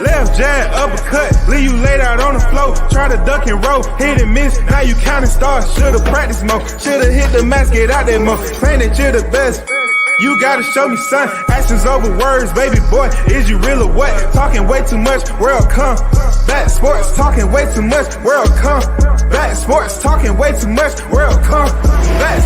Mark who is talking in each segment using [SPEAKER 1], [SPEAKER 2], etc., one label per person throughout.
[SPEAKER 1] Left jab, uppercut, leave you laid out on the floor. Try to duck and roll, hit and miss, now you counting stars. Should've practiced more, should've hit the mask, get out there more. Claim that you're the best. You gotta show me, son. Actions over words, baby boy. Is you real or what? Talking way too much, world come. Back sports, talking way too much, world come. Back sports, talking way too much, world come. Back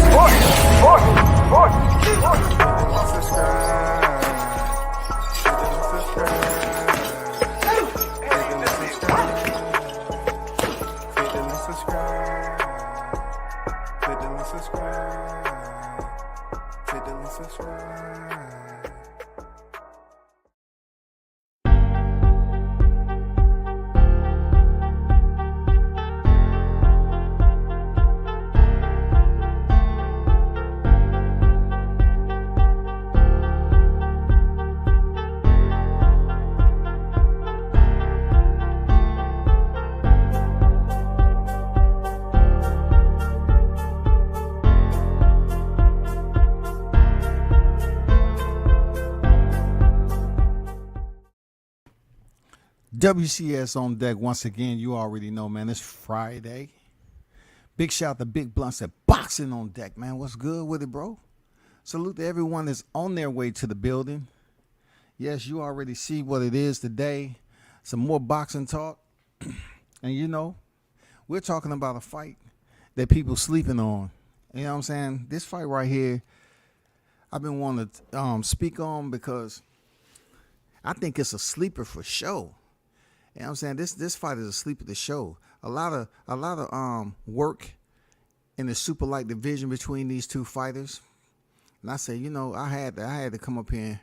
[SPEAKER 2] WCS on deck once again. You already know, man. It's Friday. Big shout to Big Blunts at Boxing on deck, man. What's good with it, bro? Salute to everyone that's on their way to the building. Yes, you already see what it is today. Some more boxing talk. And you know, we're talking about a fight that people sleeping on. You know what I'm saying? This fight right here, I've been wanting to speak on because I think it's a sleeper for sure. You know what I'm saying? This fight is a sleeper to show. A lot of work in the super light division between these two fighters. And I say, you know, I had to come up here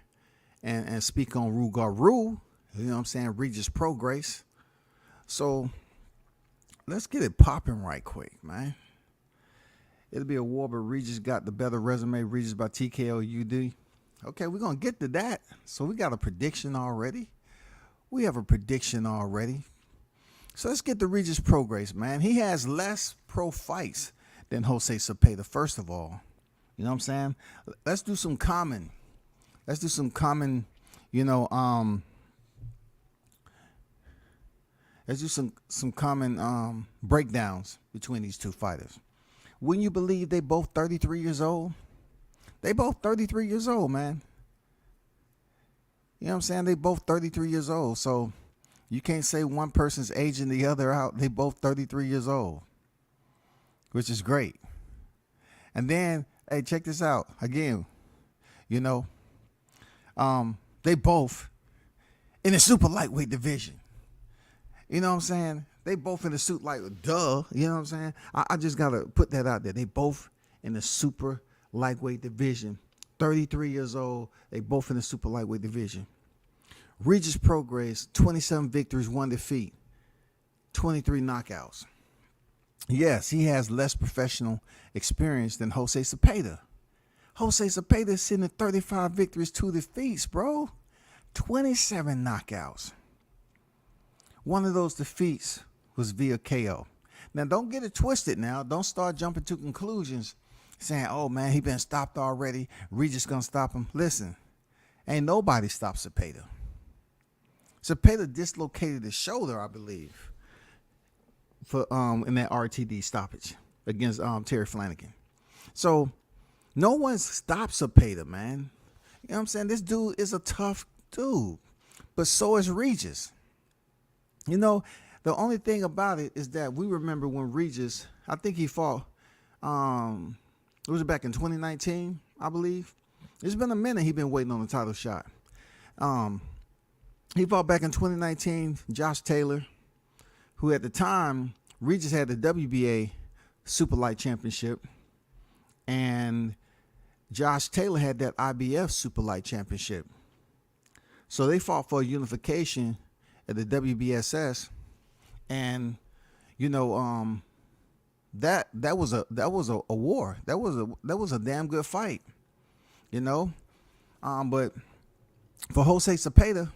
[SPEAKER 2] and speak on Rougarou. You know what I'm saying? Regis Prograis. So let's get it popping right quick, man. It'll be a war, but Regis got the better resume. Regis by TKO UD. Okay, we're gonna get to that. So we got a prediction already. We have a prediction already. So let's get to Regis Prograis, man. He has less pro fights than Jose Zepeda, first of all. You know what I'm saying? Let's do some common, you know, let's do some common breakdowns between these two fighters. Wouldn't you believe they both 33 years old? They both 33 years old, man. You know what I'm saying? They both 33 years old. So you can't say one person's aging the other out. They both 33 years old, which is great. And then, hey, check this out. Again, you know, they both in the super lightweight division. You know what I'm saying? They both in the suit like, duh. You know what I'm saying? I just got to put that out there. They both in the super lightweight division. 33 years old. They both in the super lightweight division. Regis Prograis, 27 victories, 1 defeat, 23 knockouts. Yes, he has less professional experience than Jose Zepeda. Jose Zepeda is sitting at 35 victories, 2 defeats, bro. 27 knockouts. One of those defeats was via KO. Now, don't get it twisted now. Don't start jumping to conclusions saying, oh, man, he been stopped already. Regis going to stop him. Listen, ain't nobody stopped Zepeda. Zepeda dislocated his shoulder, I believe, for in that RTD stoppage against Terry Flanagan. So no one stopped Zepeda, man. You know what I'm saying? This dude is a tough dude, but so is Regis. You know, the only thing about it is that we remember when Regis, I think he fought, it was back in 2019, I believe. It's been a minute he been waiting on the title shot. He fought back in 2019, Josh Taylor, who at the time, Regis had the WBA Super Light Championship, and Josh Taylor had that IBF Super Light Championship. So they fought for a unification at the WBSS, and you know, that was a war. That was a damn good fight, you know. But for Jose Zepeda,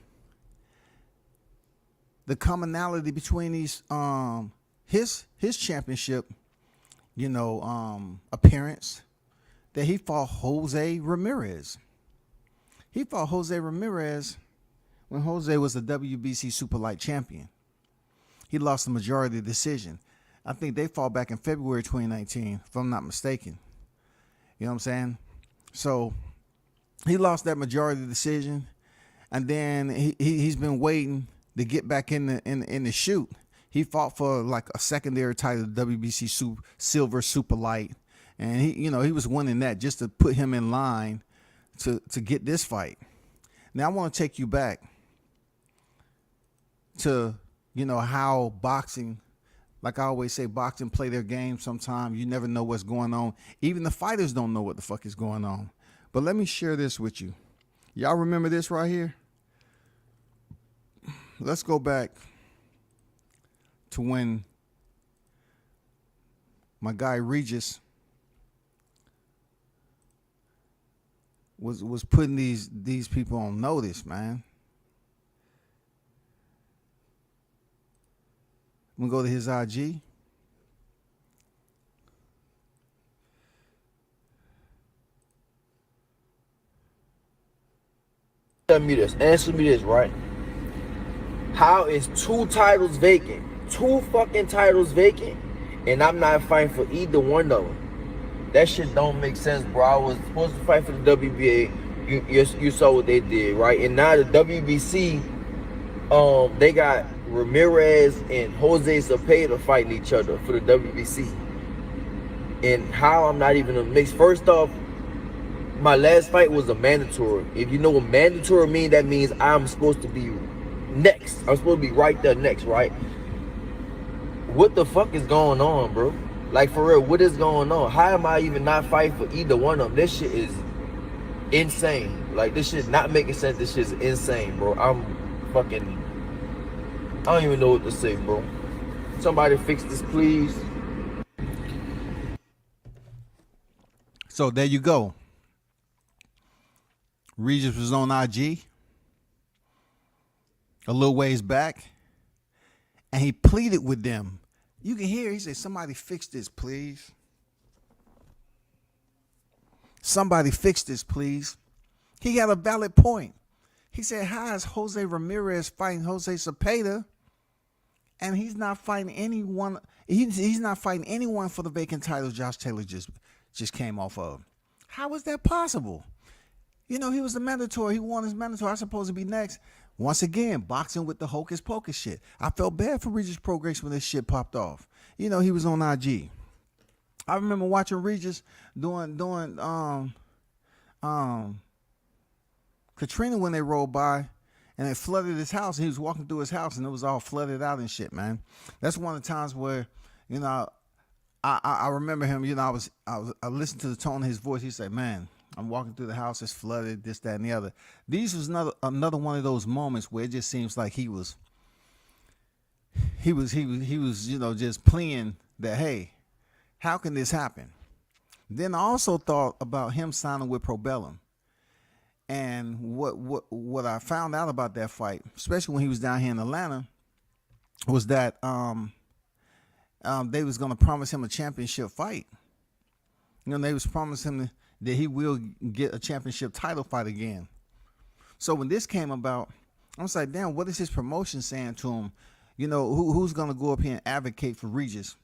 [SPEAKER 2] the commonality between these his championship, you know, appearance, that he fought Jose Ramirez. He fought Jose Ramirez when Jose was the WBC Super Light champion. He lost the majority of the decision. I think they fought back in February 2019, if I'm not mistaken. You know what I'm saying? So he lost that majority decision, and then he's been waiting to get back in the shoot. He fought for like a secondary title, WBC Silver Super Light, and he was winning that just to put him in line to get this fight. Now I want to take you back to how boxing, like I always say, boxing play their game sometimes. You never know what's going on. Even the fighters don't know what the fuck is going on. But let me share this with you. Y'all remember this right here? Let's go back to when my guy Regis was putting these people on notice, man. I'm gonna go to his IG.
[SPEAKER 3] Tell me this, answer me this, right? How is 2 titles vacant? 2 fucking titles vacant, and I'm not fighting for either one of them. That shit don't make sense, bro. I was supposed to fight for the WBA. You saw what they did, right? And now the WBC, they got Ramirez and Jose Zepeda fighting each other for the WBC. And how I'm not even a mix. First off, my last fight was a mandatory. If you know what mandatory means, that means I'm supposed to be next. I'm supposed to be right there next, right? What the fuck is going on, bro? Like, for real, what is going on? How am I even not fighting for either one of them? This shit is insane. Like, this shit not making sense. This shit is insane, bro. I don't even know what to say, bro. Somebody fix this, please.
[SPEAKER 2] So there you go. Regis was on IG a little ways back, and he pleaded with them. You can hear he said, somebody fix this, please. Somebody fix this, please. He had a valid point. He said, how is Jose Ramirez fighting Jose Zepeda, and he's not fighting anyone? He's not fighting anyone for the vacant title Josh Taylor just came off of. How is that possible? He was the mandatory. He won his mandatory. I'm supposed to be next. Once again, boxing with the hocus pocus shit. I felt bad for Regis Prograis when this shit popped off. He was on IG. I remember watching Regis doing Katrina when they rolled by, and it flooded his house. He was walking through his house, and it was all flooded out and shit, man. That's one of the times where, I remember him. I listened to the tone of his voice. He said, "Man, I'm walking through the house. It's flooded. This, that, and the other." These was another one of those moments where it just seems like he was just playing that. Hey, how can this happen? Then I also thought about him signing with Probellum. And what I found out about that fight, especially when he was down here in Atlanta, was that they was going to promise him a championship fight. They was promising him that he will get a championship title fight again. So when this came about, I was like, damn, what is his promotion saying to him? Who's going to go up here and advocate for Regis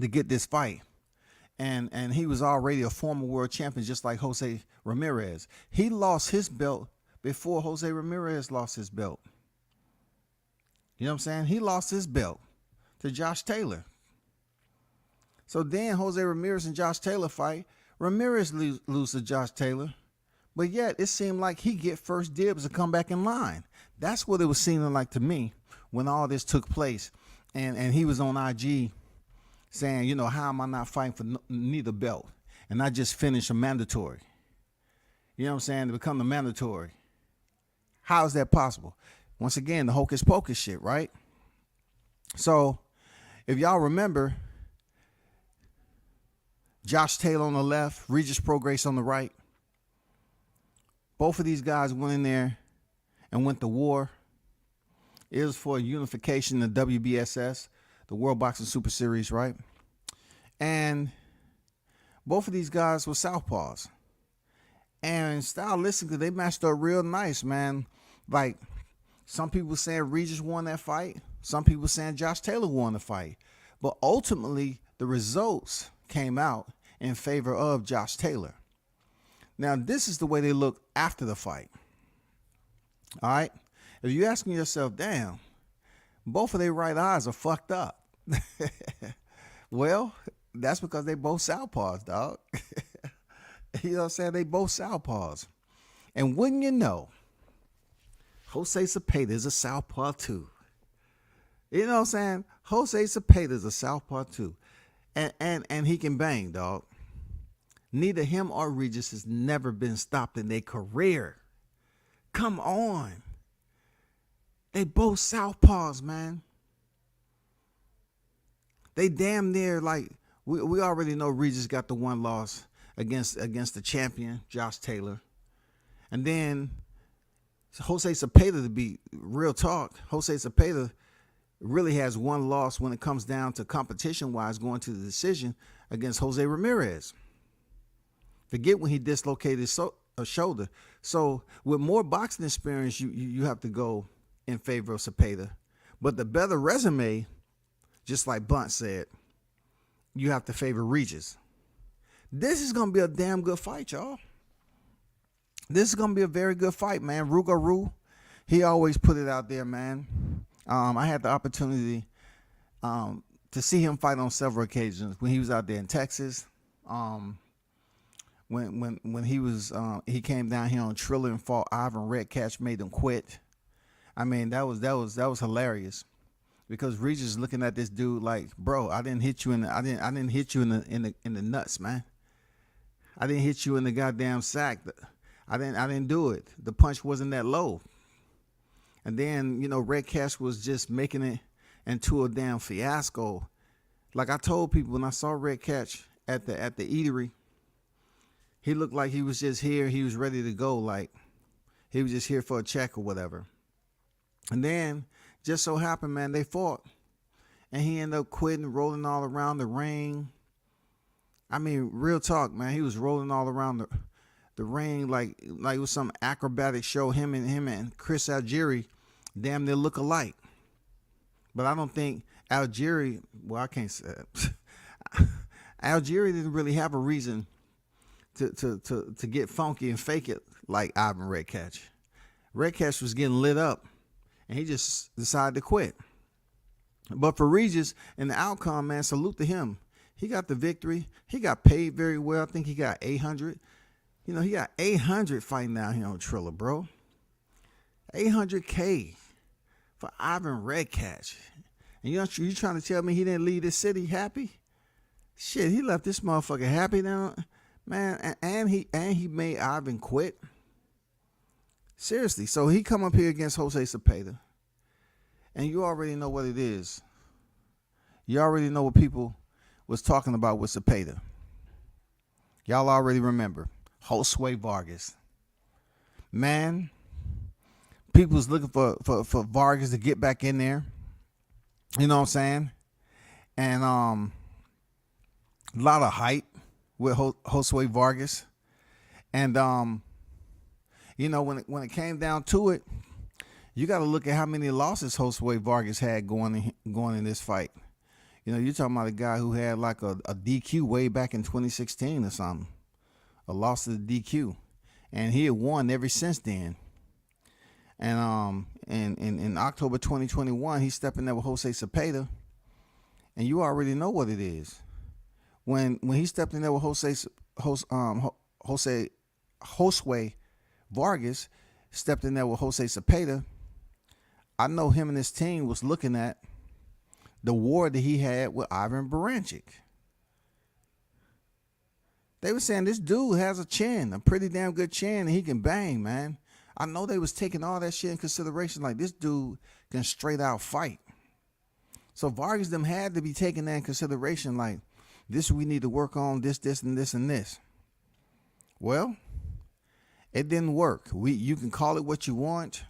[SPEAKER 2] to get this fight? And he was already a former world champion, just like Jose Ramirez. He lost his belt before Jose Ramirez lost his belt. You know what I'm saying? He lost his belt to Josh Taylor. So then Jose Ramirez and Josh Taylor fight. Ramirez lose to Josh Taylor. But yet it seemed like he get first dibs to come back in line. That's what it was seeming like to me when all this took place. And he was on IG saying, how am I not fighting for neither belt? And I just finished a mandatory. You know what I'm saying? To become the mandatory. How is that possible? Once again, the hocus pocus shit, right? So if y'all remember, Josh Taylor on the left, Regis Prograis on the right. Both of these guys went in there and went to war. It was for unification of WBSS, the World Boxing Super Series, right? And both of these guys were southpaws. And stylistically, they matched up real nice, man. Like, some people saying Regis won that fight. Some people saying Josh Taylor won the fight. But ultimately, the results came out in favor of Josh Taylor. Now, this is the way they look after the fight. All right? If you're asking yourself, damn, both of their right eyes are fucked up. Well, that's because they both southpaws, dog. You know what I'm saying? They both southpaws. And wouldn't you know, Jose Zepeda is a southpaw too. You know what I'm saying? Jose Zepeda is a southpaw too. And he can bang, dog. Neither him or Regis has never been stopped in their career. Come on. They both southpaws, man. They damn near, like, we already know Regis got the one loss against the champion, Josh Taylor. And then Jose Zepeda, to be real talk, Jose Zepeda really has one loss when it comes down to competition-wise going to the decision against Jose Ramirez. Forget when he dislocated his shoulder. So with more boxing experience, you have to go in favor of Zepeda. But the better resume, just like Bunt said, you have to favor Regis. This is going to be a damn good fight, y'all. This is going to be a very good fight, man. Rougarou, he always put it out there, man. I had the opportunity to see him fight on several occasions when he was out there in Texas. When he was he came down here on Triller and fought Ivan Redcatch, made him quit. I mean, that was hilarious, because Regis looking at this dude like, bro, I didn't hit you in the nuts, man. I didn't hit you in the goddamn sack. I didn't do it. The punch wasn't that low. And then, you know, Redcatch was just making it into a damn fiasco. Like I told people when I saw Redcatch at the eatery, he looked like he was just here. He was ready to go. Like he was just here for a check or whatever. And then just so happened, man, they fought. And he ended up quitting, rolling all around the ring. I mean, real talk, man. He was rolling all around the ring like it was some acrobatic show. Him and Chris Algieri damn near look alike. But I don't think Algieri, well, I can't say that. Algieri didn't really have a reason to get funky and fake it like Ivan Redcatch. Redcatch was getting lit up, and he just decided to quit. But for Regis and the outcome, man, salute to him. He got the victory. He got paid very well. I think he got 800. You know, he got 800 fighting down here on Triller, bro. 800K for Ivan Redcatch. And you trying to tell me he didn't leave this city happy? Shit, he left this motherfucker happy now, man. And he made Ivan quit. Seriously. So he come up here against Jose Zepeda. And you already know what it is. You already know what people was talking about with Zepeda. Y'all already remember. Josue Vargas. Man, people was looking for Vargas to get back in there. You know what I'm saying? And a lot of hype with Josue Vargas. And you know, when it came down to it, you got to look at how many losses Josue Vargas had going in this fight. You know, you're talking about a guy who had like a DQ way back in 2016 or something. A loss to the DQ. And he had won ever since then. And in October 2021, he stepped in there with Jose Zepeda. And you already know what it is. When he stepped in there with Josue Vargas, stepped in there with Jose Zepeda, I know him and his team was looking at the war that he had with Ivan Baranchyk. They were saying this dude has a chin, a pretty damn good chin, and he can bang, man. I know they was taking all that shit in consideration, like this dude can straight out fight. So Vargas them had to be taking that in consideration, like this we need to work on, this, and this, and this. Well, it didn't work. You can call it what you want.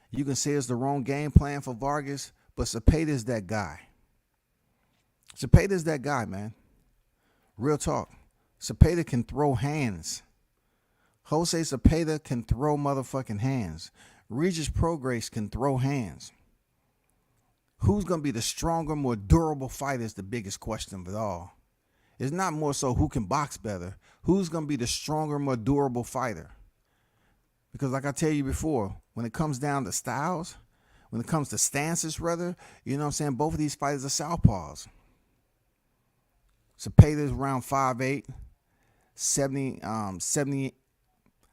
[SPEAKER 2] You can say it's the wrong game plan for Vargas, but Zepeda's that guy. Zepeda's that guy, man. Real talk. Zepeda can throw hands. Jose Zepeda can throw motherfucking hands. Regis Prograis can throw hands. Who's going to be the stronger, more durable fighter is the biggest question of it all. It's not more so who can box better. Who's going to be the stronger, more durable fighter? Because like I tell you before, when it comes down to styles, when it comes to stances, rather, you know what I'm saying, both of these fighters are southpaws. Zepeda's around 5'8", 70,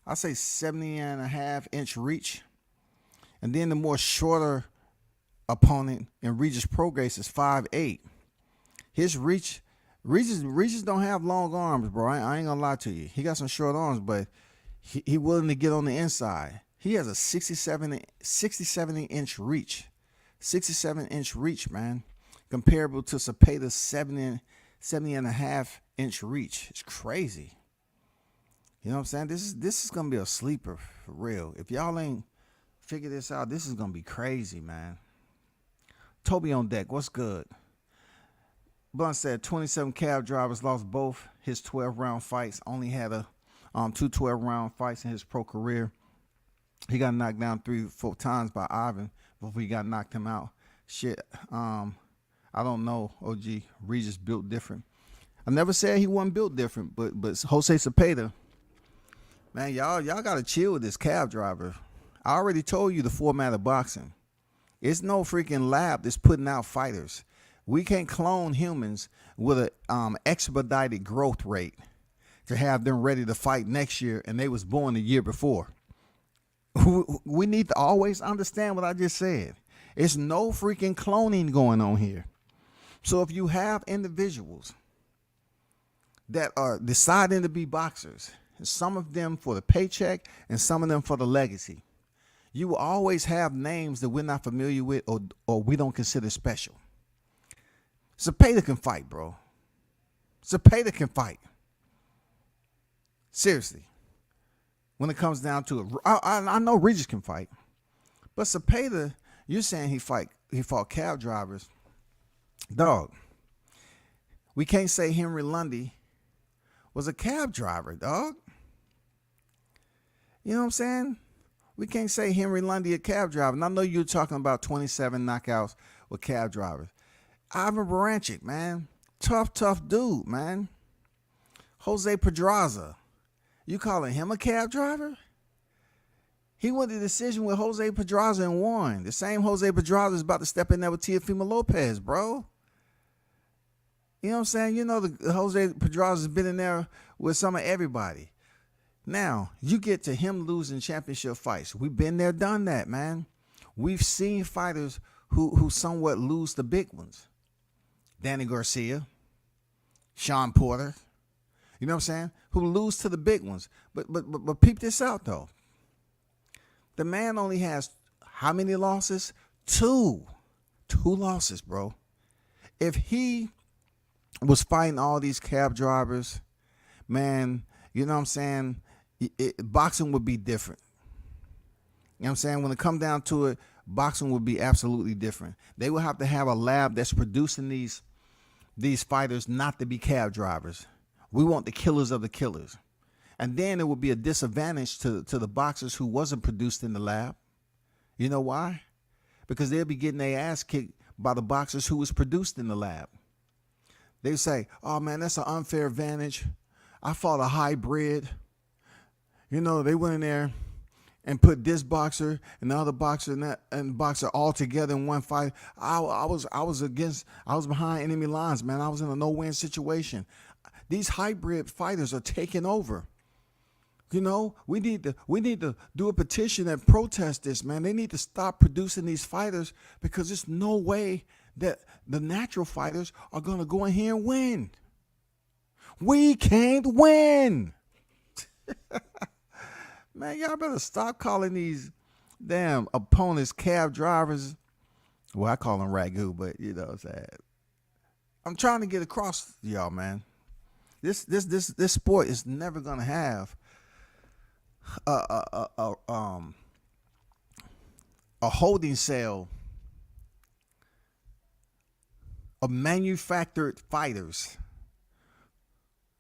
[SPEAKER 2] I say 70 and a half inch reach. And then the more shorter opponent in Regis Prograis is 5'8". His reach, Regis don't have long arms, bro. I ain't gonna lie to you. He got some short arms, but he willing to get on the inside. He has a 67 inch reach. 67-inch reach, man. Comparable to Zepeda's 70 and a half inch reach. It's crazy. You know what I'm saying? This is gonna be a sleeper for real. If y'all ain't figured this out, this is gonna be crazy, man. Toby on deck, what's good? Blunt said 27 cab drivers lost both his 12-round fights. Only had two 12-round fights in his pro career. He got knocked down 3-4 times by Ivan before he got knocked him out. Shit, I don't know. OG Regis built different. I never said he wasn't built different, but Jose Zepeda, man, y'all gotta chill with this cab driver. I already told you the format of boxing. It's no freaking lab that's putting out fighters. We can't clone humans with an expedited growth rate to have them ready to fight next year and they was born the year before. We need to always understand what I just said. It's no freaking cloning going on here. So if you have individuals that are deciding to be boxers, some of them for the paycheck and some of them for the legacy, you will always have names that we're not familiar with or we don't consider special. Zepeda can fight, bro. Zepeda can fight. Seriously. When it comes down to it, I know Regis can fight, but Zepeda, you're saying he fought cab drivers. Dog, we can't say Henry Lundy was a cab driver, dog. You know what I'm saying? We can't say Henry Lundy a cab driver. And I know you're talking about 27 knockouts with cab drivers. Ivan Baranchyk, man. Tough dude, man. Jose Pedraza. You calling him a cab driver? He won the decision with Jose Pedraza and won. The same Jose Pedraza is about to step in there with Teofimo Lopez, bro. You know what I'm saying? You know the Jose Pedraza's been in there with some of everybody. Now, you get to him losing championship fights. We've been there, done that, man. We've seen fighters who somewhat lose the big ones. Danny Garcia, Sean Porter, you know what I'm saying? Who lose to the big ones. But peep this out, though. The man only has how many losses? Two losses, bro. If he was fighting all these cab drivers, man, you know what I'm saying? Boxing would be different. You know what I'm saying? When it come down to it, boxing would be absolutely different. They would have to have a lab that's producing these fighters not to be cab drivers. We want the killers of the killers. And then it would be a disadvantage to the boxers who wasn't produced in the lab. You know why? Because they'll be getting their ass kicked by the boxers who was produced in the lab. They say, oh man, that's an unfair advantage. I fought a hybrid. You know, they went in there and put this boxer and the other boxer and that and boxer all together in one fight. I was behind enemy lines, man. I was in a no-win situation. These hybrid fighters are taking over. You know, we need to do a petition and protest this, man. They need to stop producing these fighters because there's no way that the natural fighters are going to go in here and win. We can't win. Man, y'all better stop calling these damn opponents cab drivers. Well, I call them ragu, but you know what I'm saying. I'm trying to get across to y'all, man. This sport is never gonna have a holding cell of manufactured fighters,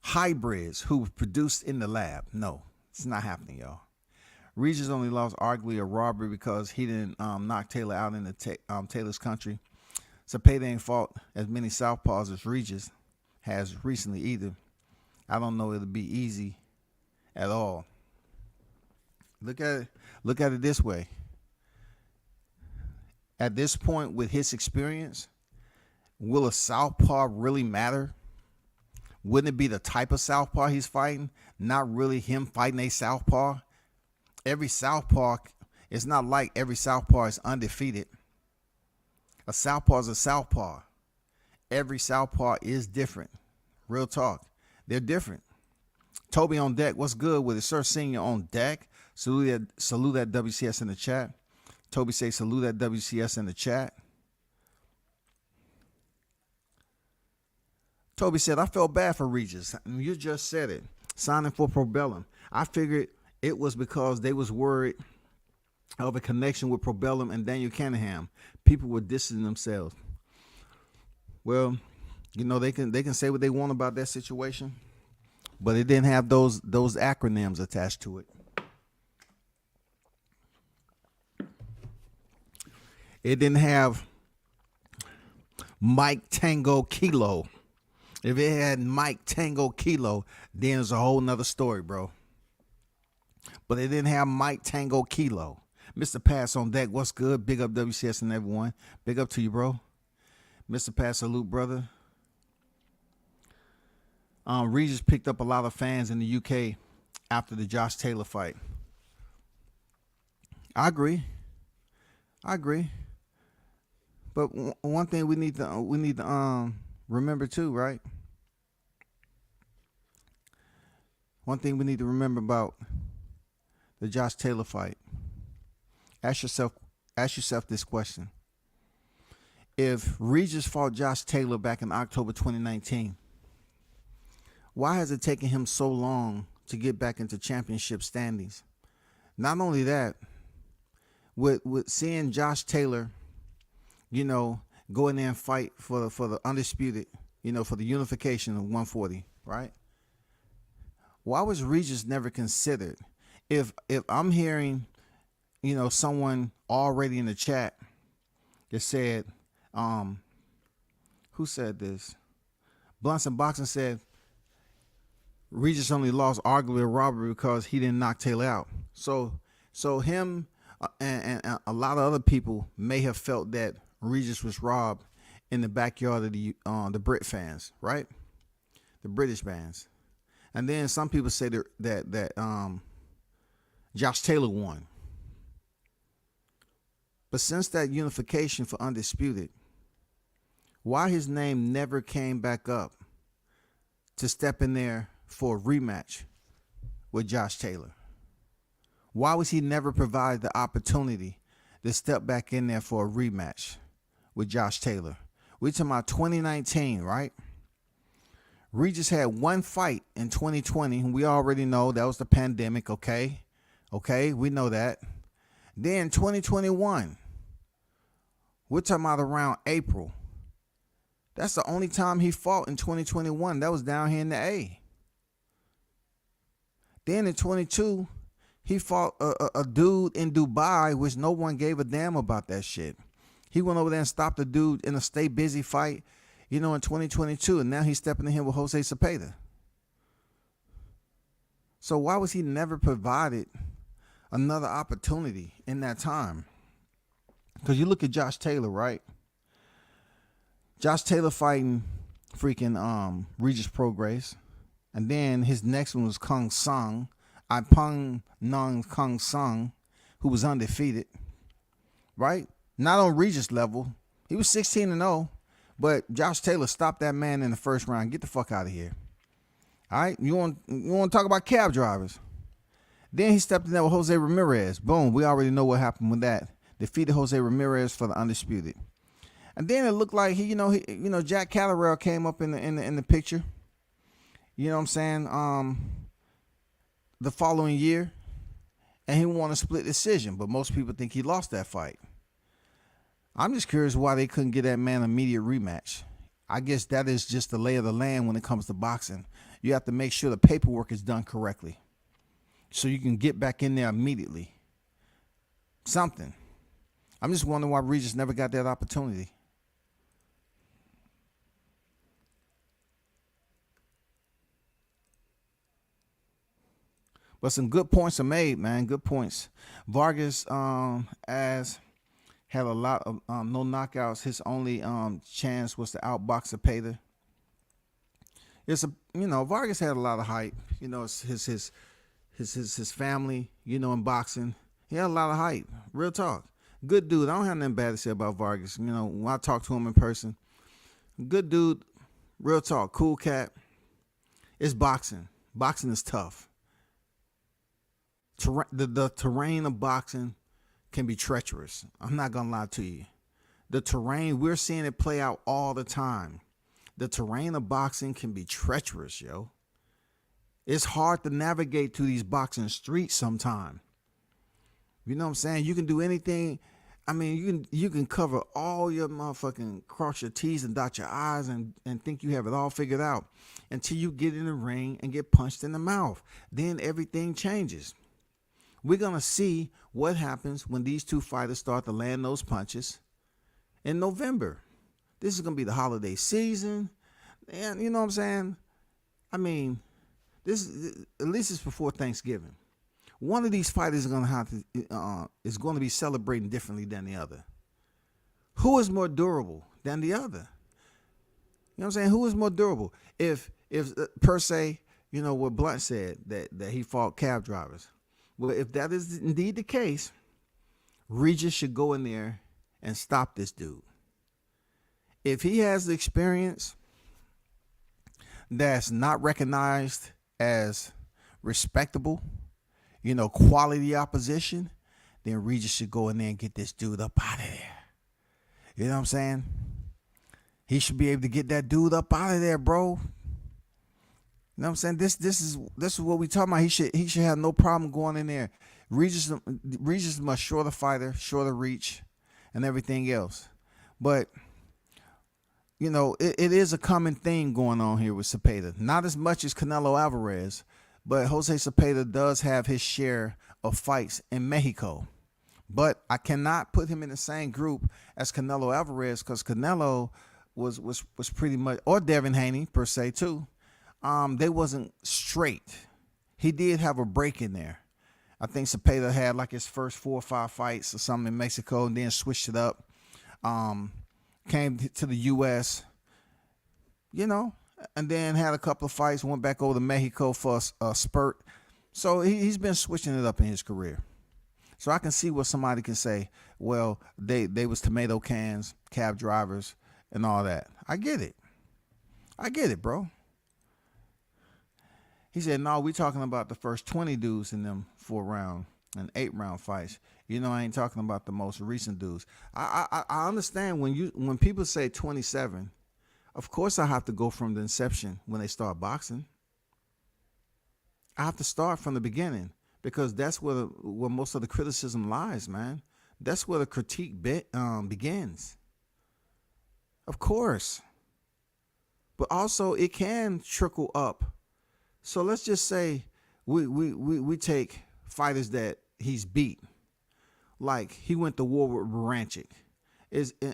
[SPEAKER 2] hybrids who were produced in the lab. No, it's not happening, y'all. Regis only lost arguably a robbery because he didn't knock Taylor out in the Taylor's country. Zepeda ain't fought as many southpaws as Regis has recently either. I don't know it'll be easy at all. Look at it this way. At this point, with his experience, will a southpaw really matter? Wouldn't it be the type of southpaw he's fighting? Not really him fighting a southpaw. Every southpaw, it's not like every southpaw is undefeated. A southpaw is a southpaw. Every southpaw is different. Real talk. They're different. Toby on deck. What's good with it? Sir Senior on deck. Salute that WCS in the chat. Toby say salute that WCS in the chat. Toby said, I felt bad for Regis. You just said it. Signing for Probellum. I figured it was because they was worried of a connection with Probellum and Daniel Cunningham. People were dissing themselves. Well, you know, they can say what they want about that situation, but it didn't have those acronyms attached to it. It didn't have Mike Tango Kilo. If it had Mike Tango Kilo, then it's a whole nother story, bro. But it didn't have Mike Tango Kilo. Mr. Pass on deck, what's good? Big up WCS and everyone. Big up to you, bro. Mr. Pass, salute, brother. Regis picked up a lot of fans in the UK after the Josh Taylor fight. I agree. But one thing we need to remember too, right? One thing we need to remember about the Josh Taylor fight. Ask yourself this question. If Regis fought Josh Taylor back in October 2019, why has it taken him so long to get back into championship standings? Not only that, with seeing Josh Taylor, you know, go in there and fight for the undisputed, you know, for the unification of 140, right? Why was Regis never considered? If I'm hearing, you know, someone already in the chat that said, who said this? Blunts Boxing said Regis only lost arguably a robbery because he didn't knock Taylor out. So him and a lot of other people may have felt that Regis was robbed in the backyard of the Brit fans, right? The British fans. And then some people say that Josh Taylor won. But since that unification for undisputed, why his name never came back up to step in there for a rematch with Josh Taylor? Why was he never provided the opportunity to step back in there for a rematch with Josh Taylor? We're talking about 2019, right? Regis had one fight in 2020, and we already know that was the pandemic, okay? Okay, we know that. Then 2021, we're talking about around April. That's the only time he fought in 2021. That was down here in the A. Then in 22, he fought a dude in Dubai, which no one gave a damn about that shit. He went over there and stopped a dude in a stay busy fight, you know, in 2022, and now he's stepping in here with Jose Zepeda. So why was he never provided another opportunity in that time? Because you look at Josh Taylor, right? Josh Taylor fighting freaking Regis Prograis, and then his next one was Kung Sung, Ipung Nong Kung Sung, who was undefeated, right? Not on Regis level. He was 16-0, but Josh Taylor stopped that man in the first round. Get the fuck out of here. All right? You want to talk about cab drivers? Then he stepped in there with Jose Ramirez. Boom. We already know what happened with that. Defeated Jose Ramirez for the undisputed. And then it looked like Jack Catterall came up in the picture. You know what I'm saying? The following year, and he won a split decision, but most people think he lost that fight. I'm just curious why they couldn't get that man an immediate rematch. I guess that is just the lay of the land when it comes to boxing. You have to make sure the paperwork is done correctly. so you can get back in there immediately. Something. I'm just wondering why Regis never got that opportunity. But some good points are made, man. Good points. Vargas as had a lot of no knockouts. His only chance was to outbox Zepeda. It's Vargas had a lot of hype. It's his family. In boxing, he had a lot of hype. Real talk. Good dude. I don't have nothing bad to say about Vargas. When I talk to him in person, good dude. Real talk. Cool cat. It's boxing. Boxing is tough. The terrain of boxing can be treacherous. I'm not gonna lie to you. The terrain, we're seeing it play out all the time. The terrain of boxing can be treacherous, yo. It's hard to navigate through these boxing streets sometimes. You know what I'm saying? You can do anything. I mean, you can cover all your motherfucking, cross your T's and dot your I's and think you have it all figured out until you get in the ring and get punched in the mouth. Then everything changes. We're going to see what happens when these two fighters start to land those punches in November. This is going to be the holiday season. And you know what I'm saying? I mean, at least it's before Thanksgiving. One of these fighters is going to be celebrating differently than the other. Who is more durable than the other? You know what I'm saying? Who is more durable? If per se, what Blunt said, that he fought cab drivers. Well, if that is indeed the case, Regis should go in there and stop this dude. If he has the experience that's not recognized as respectable, quality opposition, then Regis should go in there and get this dude up out of there. You know what I'm saying? He should be able to get that dude up out of there, bro. You know what I'm saying? This is what we talking about. He should have no problem going in there. Regis is a much shorter fighter, shorter reach, and everything else. But it is a common thing going on here with Zepeda. Not as much as Canelo Alvarez, but Jose Zepeda does have his share of fights in Mexico. But I cannot put him in the same group as Canelo Alvarez because Canelo was pretty much, or Devin Haney per se too. They wasn't straight. He did have a break in there. I think Zepeda had like his first 4 or 5 fights or something in Mexico and then switched it up. Came to the U.S., and then had a couple of fights, went back over to Mexico for a spurt. So he's been switching it up in his career. So I can see what somebody can say, well, they was tomato cans, cab drivers, and all that. I get it, bro. He said, no, we talking about the first 20 dudes in them 4-round and 8-round fights. I ain't talking about the most recent dudes. I understand when people say 27, of course I have to go from the inception when they start boxing. I have to start from the beginning because that's where most of the criticism lies, man. That's where the critique begins. Of course. But also it can trickle up. So let's just say we take fighters that he's beat. Like he went to war with Baranchik.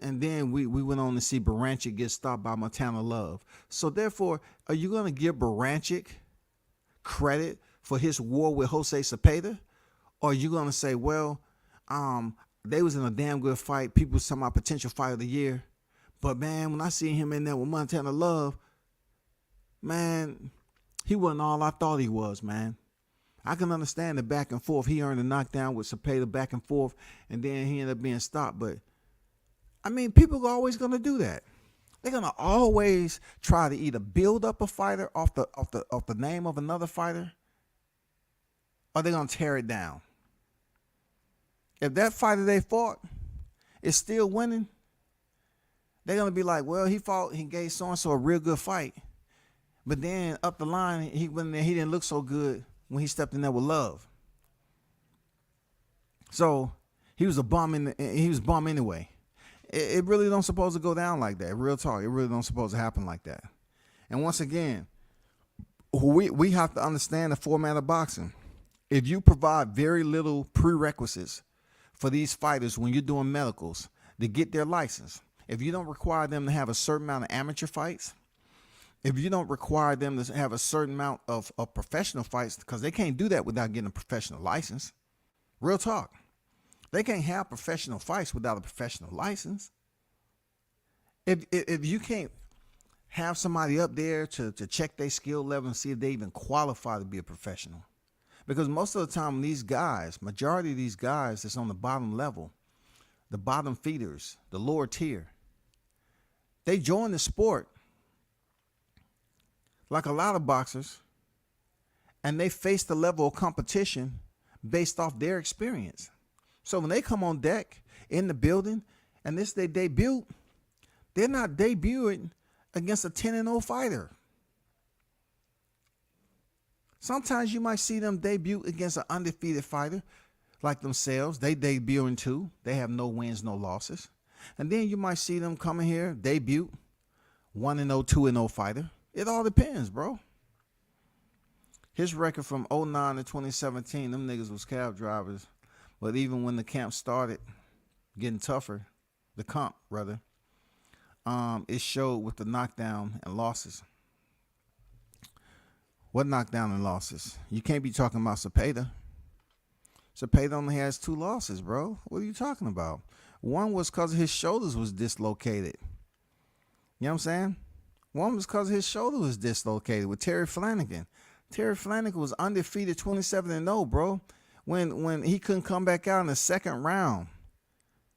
[SPEAKER 2] And then we went on to see Baranchik get stopped by Montana Love. So therefore, are you going to give Baranchik credit for his war with Jose Zepeda? Or are you going to say, well, they was in a damn good fight. People was talking about potential fight of the year. But man, when I see him in there with Montana Love, man, he wasn't all I thought he was, man. I can understand the back and forth. He earned a knockdown with Zepeda back and forth, and then he ended up being stopped. But I mean, people are always going to do that. They're going to always try to either build up a fighter off the name of another fighter, or they're going to tear it down. If that fighter they fought is still winning, they're going to be like, well, he gave so-and-so a real good fight. But then up the line, he went in there, he didn't look so good when he stepped in there with Love. So he was a bum anyway. It really don't supposed to go down like that. Real talk. It really don't supposed to happen like that. And once again, we have to understand the format of boxing. If you provide very little prerequisites for these fighters when you're doing medicals to get their license, if you don't require them to have a certain amount of amateur fights, if you don't require them to have a certain amount of professional fights, because they can't do that without getting a professional license. Real talk. They can't have professional fights without a professional license. If you can't have somebody up there to check their skill level and see if they even qualify to be a professional. Because most of the time, these guys, majority of these guys that's on the bottom level, the bottom feeders, the lower tier, they join the sport like a lot of boxers, and they face the level of competition based off their experience. So when they come on deck in the building and this their debut, they're not debuting against a 10-0 fighter. Sometimes you might see them debut against an undefeated fighter like themselves. They debuting too. They have no wins, no losses. And then you might see them coming here, debut, 1-0, 2-0 fighter. It all depends, bro. His record from 2009 to 2017, them niggas was cab drivers. But even when the camp started getting tougher, the comp, rather, it showed with the knockdown and losses. What knockdown and losses? You can't be talking about Zepeda. Zepeda only has 2 losses, bro. What are you talking about? One was because his shoulders was dislocated. You know what I'm saying? One was because his shoulder was dislocated with Terry Flanagan. Terry Flanagan was undefeated 27-0, bro. When he couldn't come back out in the second round.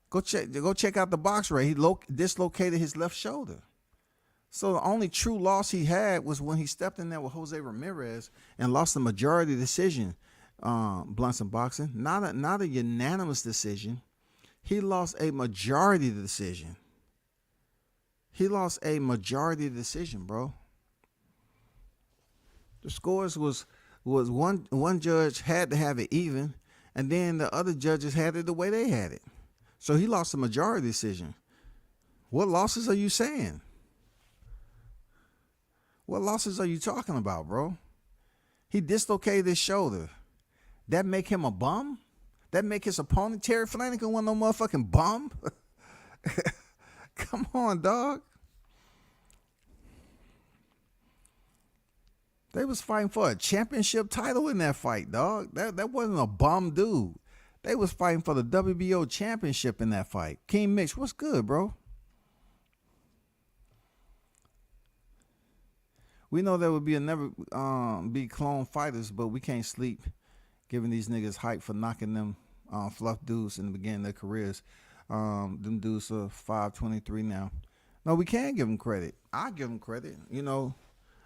[SPEAKER 2] Go check out the box rate. He dislocated his left shoulder. So the only true loss he had was when he stepped in there with Jose Ramirez and lost the majority decision, Blunts boxing. Not a unanimous decision. He lost a majority decision. He lost a majority decision, bro. The scores was one judge had to have it even, and then the other judges had it the way they had it. So he lost a majority decision. What losses are you saying? What losses are you talking about, bro? He dislocated his shoulder. That make him a bum? That make his opponent, Terry Flanagan, one no motherfucking bum? Come on, dog. They was fighting for a championship title in that fight, dog. That wasn't a bum dude. They was fighting for the WBO championship in that fight. King Mix, what's good, bro? We know there would be never be clone fighters, but we can't sleep giving these niggas hype for knocking them fluff dudes in the beginning of their careers. Them dudes are 5'23" now. No, we can give them credit. I give them credit. You know,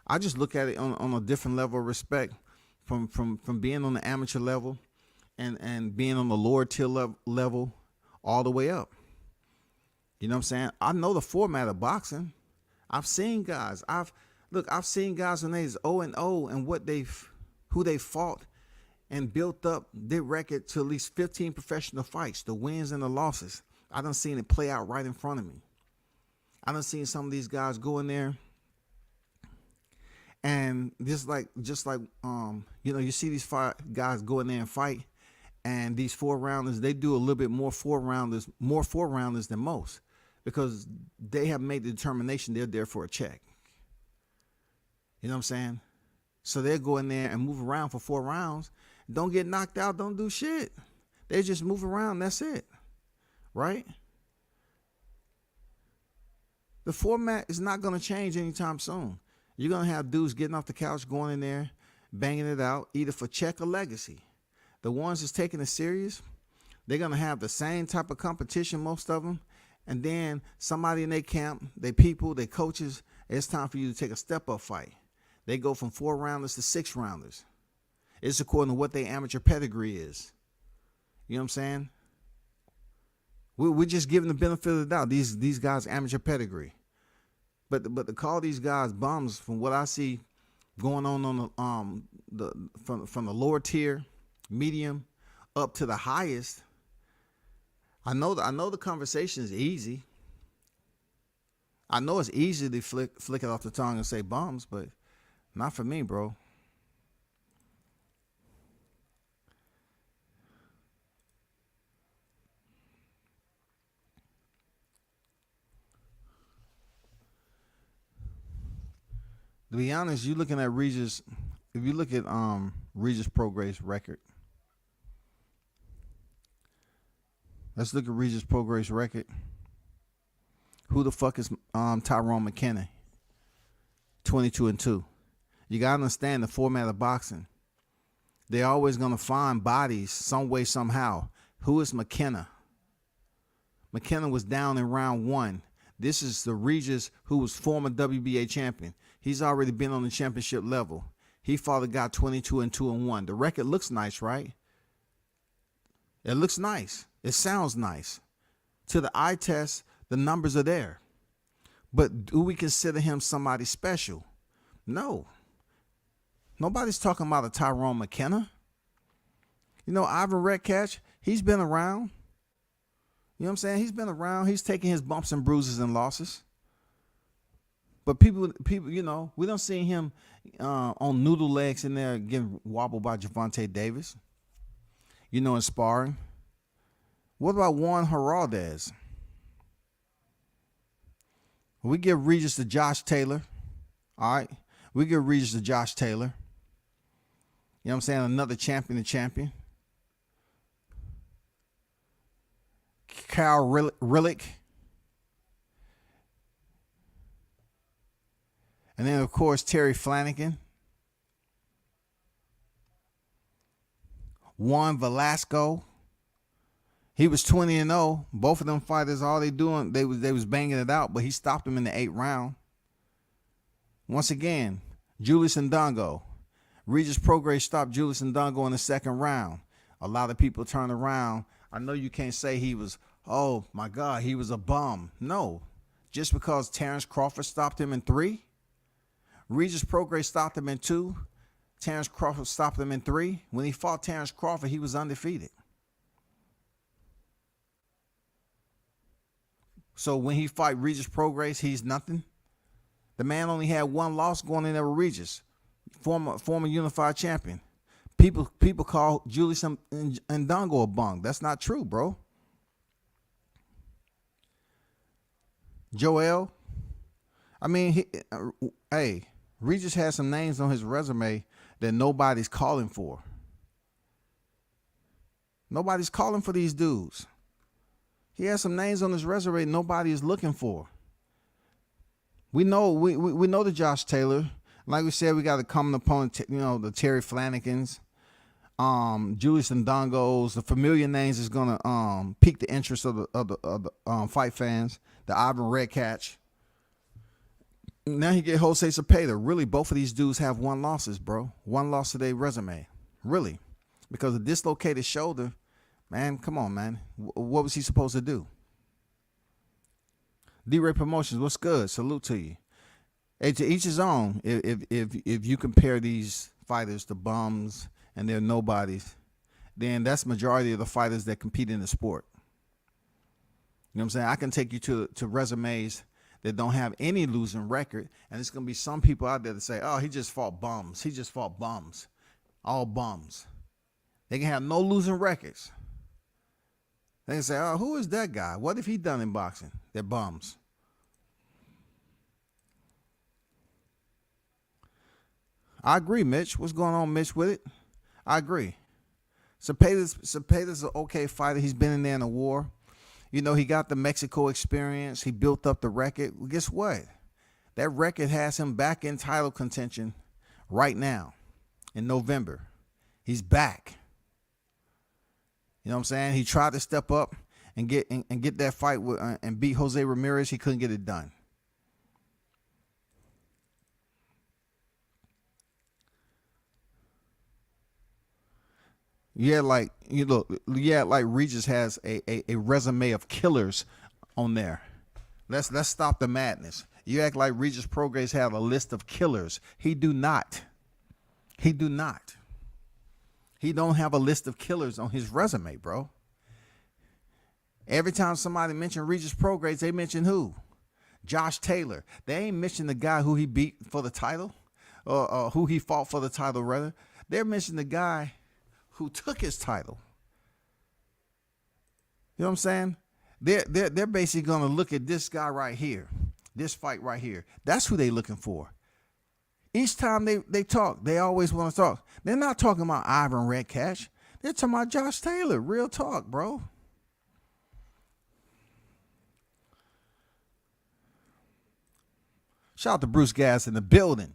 [SPEAKER 2] I just look at it on a different level of respect from being on the amateur level and being on the lower tier level all the way up. You know what I'm saying? I know the format of boxing. I've seen guys. I've seen guys when they was 0-0 and who they fought and built up their record to at least 15 professional fights, the wins and the losses. I done seen it play out right in front of me. I done seen some of these guys go in there and just like you see these guys go in there and fight, and these 4-rounders, they do a little bit more 4-rounders than most because they have made the determination they're there for a check. You know what I'm saying? So they'll go in there and move around for 4 rounds. Don't get knocked out. Don't do shit. They just move around. That's it. Right? The format is not going to change anytime soon. You're going to have dudes getting off the couch, going in there, banging it out, either for check or legacy. The ones that's taking it serious, they're going to have the same type of competition, most of them. And then somebody in their camp, their people, their coaches, it's time for you to take a step-up fight. They go from 4-rounders to 6-rounders. It's according to what their amateur pedigree is. You know what I'm saying? We're just giving the benefit of the doubt. These guys' amateur pedigree. But to call these guys bums, from what I see going on from the lower tier, medium, up to the highest, I know the conversation is easy. I know it's easy to flick it off the tongue and say bums, but not for me, bro. To be honest, you looking at Regis. If you look at Regis Prograis' record, let's look at Regis Prograis' record. Who the fuck is Tyrone McKenna? 22-2. You gotta understand the format of boxing. They're always gonna find bodies some way, somehow. Who is McKenna? McKenna was down in round 1. This is the Regis who was former WBA champion. He's already been on the championship level. He fought a guy 22-2-1. The record looks nice, right? It looks nice. It sounds nice. To the eye test, the numbers are there. But do we consider him somebody special? No. Nobody's talking about a Tyrone McKenna. You know, Ivan Redkach, he's been around. You know what I'm saying? He's been around. He's taking his bumps and bruises and losses. But people, you know, we don't see him on noodle legs in there getting wobbled by Gervonta Davis. You know, in sparring. What about Juan Heraldez? We give Regis to Josh Taylor. All right. We give Regis to Josh Taylor. You know what I'm saying? Another champion to champion. Kyle Rillick. And then, of course, Terry Flanagan. Juan Velasco. He was 20-0. Both of them fighters, all they doing, they was banging it out, but he stopped them in the 8th round. Once again, Julius Ndongo. Regis Prograis stopped Julius Ndongo in the 2nd round. A lot of people turn around. I know you can't say he was, oh my God, he was a bum. No, just because Terrence Crawford stopped him in 3, Regis Prograis stopped him in 2, Terrence Crawford stopped him in 3. When he fought Terrence Crawford, he was undefeated. So when he fight Regis Prograis, he's nothing. The man only had 1 loss going in there with Regis, former unified champion. People call Julius Ndongo a bum. That's not true, bro. Joel, I mean, hey, Regis has some names on his resume that nobody's calling for. Nobody's calling for these dudes. He has some names on his resume nobody is looking for. We know we know the Josh Taylor. Like we said, we got a common opponent, you know, the Terry Flanagans, Julius Ndongos. The familiar names is gonna pique the interest of the fight fans. The Ivan Redkach. Now he get Jose Zepeda. Really, both of these dudes have 1 losses, bro. 1 loss to their resume. Really, because of dislocated shoulder. Man, come on, man. What was he supposed to do? D-Ray Promotions, what's good? Salute to you. Hey, to each his own. If you compare these fighters to bums and they're nobodies, then that's majority of the fighters that compete in the sport. You know what I'm saying? I can take you to resumes that don't have any losing record, and it's gonna be some people out there that say, "Oh, he just fought bums. He just fought bums, all bums." They can have no losing records. They can say, "Oh, who is that guy? What have he done in boxing?" They're bums. I agree, Mitch. What's going on, Mitch, with it? I agree. Cepeda's an okay fighter. He's been in there in a war. You know, he got the Mexico experience. He built up the record. Well, guess what? That record has him back in title contention right now in November. He's back. You know what I'm saying? He tried to step up and get that fight with and beat Jose Ramirez. He couldn't get it done. Like Regis has a resume of killers on there. Let's stop the madness. You act like Regis Prograis have a list of killers. He do not. He do not. He don't have a list of killers on his resume, bro. Every time somebody mention Regis Prograis, they mention who? Josh Taylor. They ain't mention the guy who he beat for the title, or who he fought for the title, rather. They're mentioning the guy who took his title. You know what I'm saying? They're basically gonna look at this guy right here, this fight right here. That's who they looking for. Each time they talk, they always want to talk. They're not talking about Ivan Redcash. They're talking about Josh Taylor. Real talk, bro. Shout out to Bruce Gas in the building.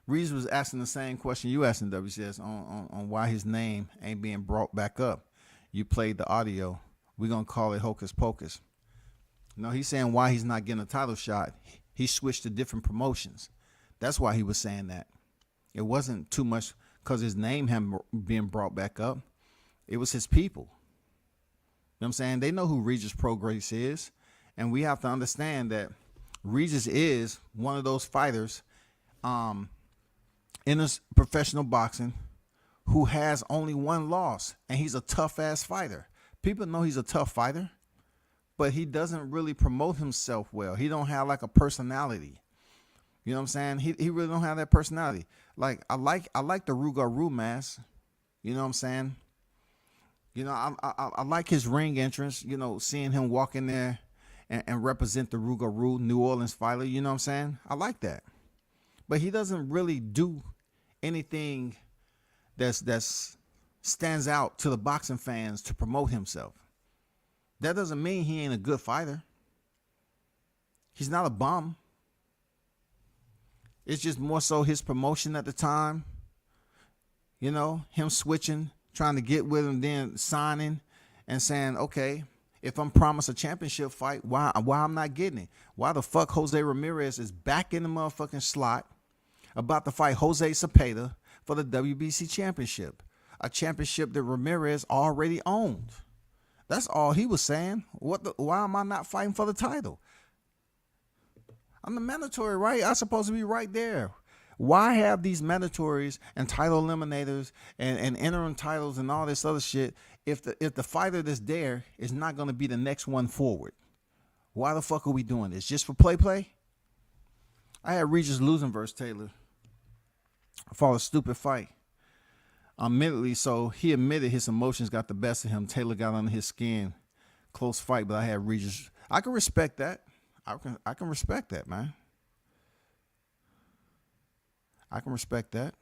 [SPEAKER 2] Reeves was asking the same question you asked in WCS on why his name ain't being brought back up. You played the audio. We're going to call it Hocus Pocus. No, he's saying why he's not getting a title shot. He switched to different promotions. That's why he was saying that. It wasn't too much because his name hadn't been brought back up. It was his people. You know what I'm saying? They know who Regis Prograis is. And we have to understand that Regis is one of those fighters in professional boxing who has only one loss, and he's a tough-ass fighter. People know he's a tough fighter, but he doesn't really promote himself well. He don't have like a personality. You know what I'm saying? He really don't have that personality. Like I like the Rougarou mask. You know what I'm saying? You know, I like his ring entrance. You know, seeing him walk in there and represent the Rougarou New Orleans fighter. You know what I'm saying? I like that. But he doesn't really do anything that's stands out to the boxing fans to promote himself. That doesn't mean he ain't a good fighter. He's not a bum. It's just more so his promotion at the time. You know, him switching, trying to get with him, then signing and saying, okay, if I'm promised a championship fight, why I'm not getting it? Why the fuck Jose Ramirez is back in the motherfucking slot about to fight Jose Zepeda for the WBC championship, a championship that Ramirez already owned. That's all he was saying. Why am I not fighting for the title? I'm the mandatory, right? I'm supposed to be right there. Why have these mandatories and title eliminators and interim titles and all this other shit if the fighter that's there is not going to be the next one forward? Why the fuck are we doing this? Just for play? I had Regis losing versus Taylor. I fought a stupid fight. Admittedly, so he admitted his emotions got the best of him. Taylor got under his skin. Close fight, but I had Regis. I can respect that. I can respect that, man. I can respect that.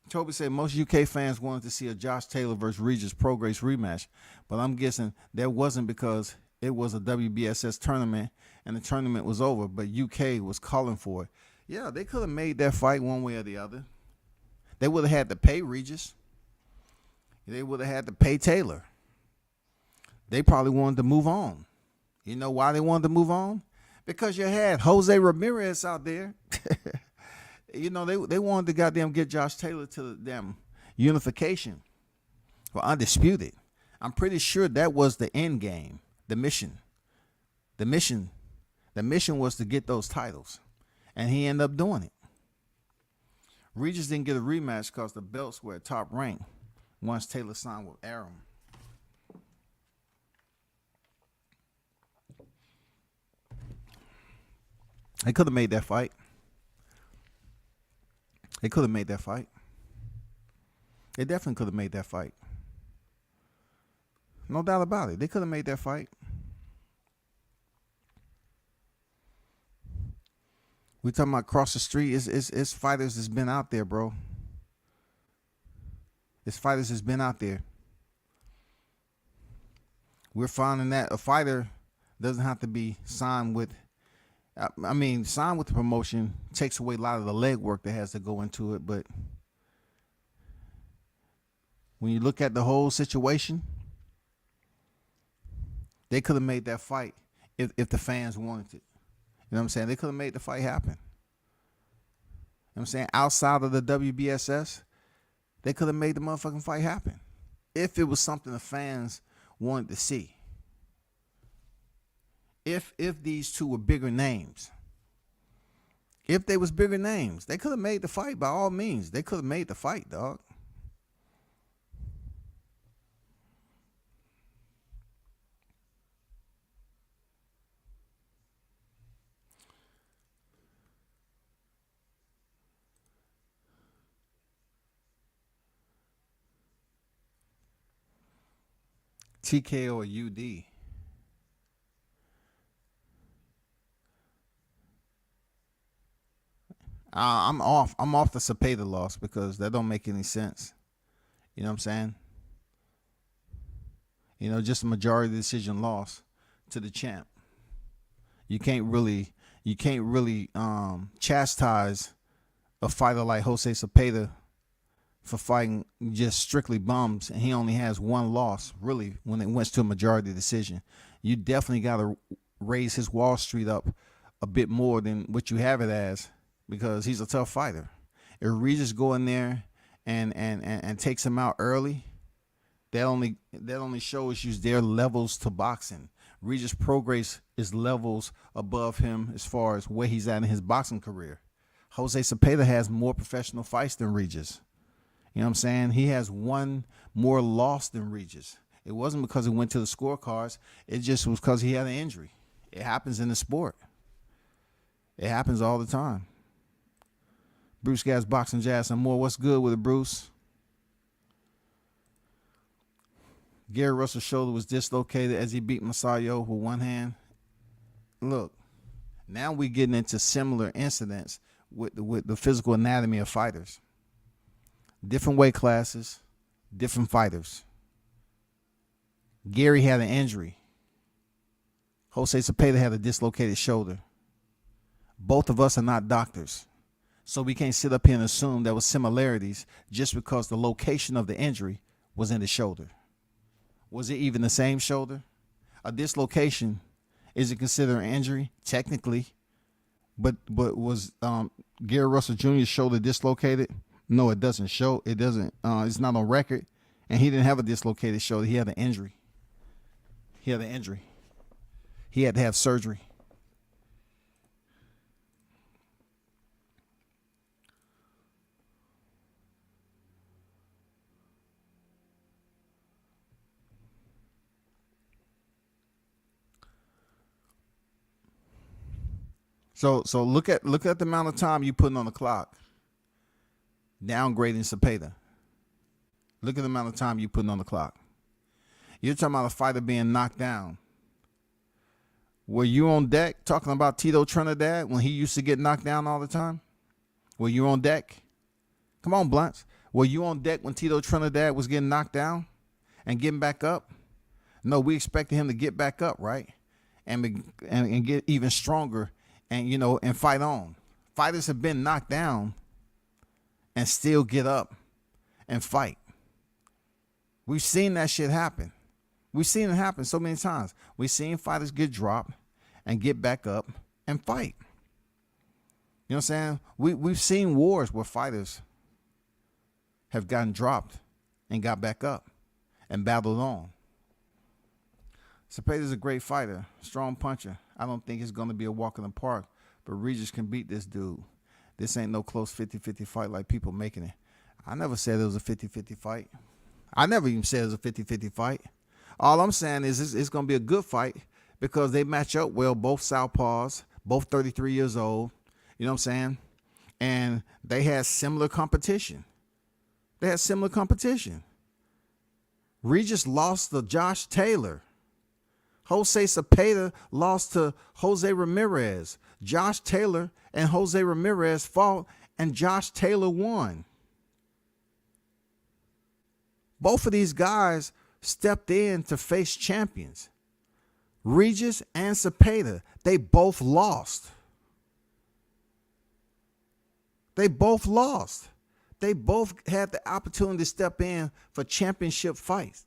[SPEAKER 2] Toby said most UK fans wanted to see a Josh Taylor versus Regis Prograis rematch, but I'm guessing that wasn't because it was a WBSS tournament and the tournament was over, but UK was calling for it. Yeah, they could have made that fight one way or the other. They would have had to pay Regis. They would have had to pay Taylor. They probably wanted to move on. You know why they wanted to move on? Because you had Jose Ramirez out there. You know, they wanted to goddamn get Josh Taylor to the damn unification or undisputed. I'm pretty sure that was the end game, the mission. The mission was to get those titles, and he ended up doing it. Regis didn't get a rematch because the belts were at top rank once Taylor signed with Arum. They could have made that fight. They could have made that fight. They definitely could have made that fight. No doubt about it. They could have made that fight. We talking about across the street. It's fighters that's been out there, bro. It's fighters that's been out there. We're finding that a fighter doesn't have to be signed with. I mean, signed with the promotion takes away a lot of the legwork that has to go into it. But when you look at the whole situation, they could have made that fight if the fans wanted it. You know what I'm saying? They could have made the fight happen. You know what I'm saying? Outside of the WBSS, they could have made the motherfucking fight happen if it was something the fans wanted to see. If these two were bigger names, if they was bigger names, they could have made the fight by all means. They could have made the fight, dog. TKO or UD. I'm off. I'm off the Zepeda loss because that don't make any sense. You know what I'm saying? You know, just a majority decision loss to the champ. You can't really chastise a fighter like Jose Zepeda for fighting just strictly bums, and he only has one loss really when it went to a majority decision. You definitely got to raise his Wall Street up a bit more than what you have it as, because he's a tough fighter. If Regis go in there and takes him out early, that only shows you their levels to boxing. Regis Prograis is levels above him as far as where he's at in his boxing career. Jose Zepeda has more professional fights than Regis. You know what I'm saying? He has one more loss than Regis. It wasn't because he went to the scorecards. It just was because he had an injury. It happens in the sport. It happens all the time. Bruce Gas, Boxing, Jazz, and more. What's good with it, Bruce? Gary Russell's shoulder was dislocated as he beat Masayo with one hand. Look, now we're getting into similar incidents with the physical anatomy of fighters. Different weight classes, different fighters. Gary had an injury. Jose Zepeda had a dislocated shoulder. Both of us are not doctors, so we can't sit up here and assume there were similarities just because the location of the injury was in the shoulder. Was it even the same shoulder? A dislocation, is it considered an injury? Technically. But was Gary Russell Jr.'s shoulder dislocated? No, it doesn't show. It doesn't. It's not on record. And he didn't have a dislocated shoulder. He had an injury. He had to have surgery. So look at the amount of time you putting on the clock. Downgrading Zepeda. Look at the amount of time you putting on the clock. You're talking about a fighter being knocked down. Were you on deck talking about Tito Trinidad when he used to get knocked down all the time? Were you on deck? Come on, Blunts. Were you on deck when Tito Trinidad was getting knocked down and getting back up? No, we expected him to get back up, right? And get even stronger and fight on. Fighters have been knocked down and still get up and fight. We've seen that shit happen. We've seen it happen so many times. We've seen fighters get dropped and get back up and fight. You know what I'm saying? We've seen wars where fighters have gotten dropped and got back up and battled on. Zepeda's a great fighter, strong puncher. I don't think it's going to be a walk in the park, but Regis can beat this dude. This ain't no close 50-50 fight like people making it. I never said it was a 50-50 fight. I never even said it was a 50-50 fight. All I'm saying is it's going to be a good fight because they match up well, both southpaws, both 33 years old. You know what I'm saying? And they had similar competition. Regis lost to Josh Taylor. Jose Zepeda lost to Jose Ramirez. Josh Taylor and Jose Ramirez fought, and Josh Taylor won. Both of these guys stepped in to face champions. Regis and Zepeda, they both lost. They both had the opportunity to step in for championship fights.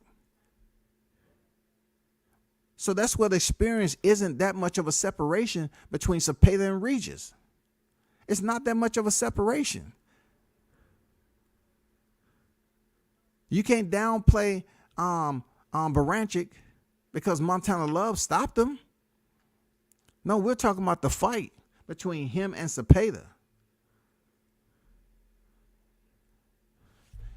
[SPEAKER 2] So that's where the experience isn't that much of a separation between Zepeda and Regis. It's not that much of a separation. You can't downplay Baranchik because Montana Love stopped him. No, we're talking about the fight between him and Zepeda.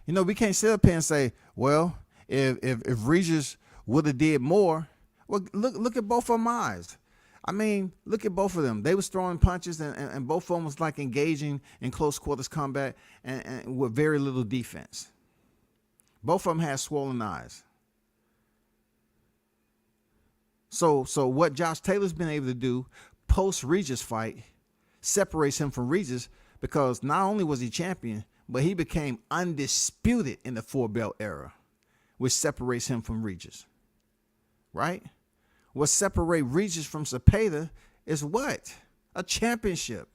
[SPEAKER 2] You know, we can't sit up here and say, well, if Regis would have did more. Well, look at both of them eyes. I mean, look at both of them. They was throwing punches, and both of them was like engaging in close quarters combat and with very little defense. Both of them had swollen eyes. So what Josh Taylor's been able to do post Regis fight separates him from Regis because not only was he champion, but he became undisputed in the 4-belt era, which separates him from Regis. Right? What separates Regis from Zepeda is what? A championship.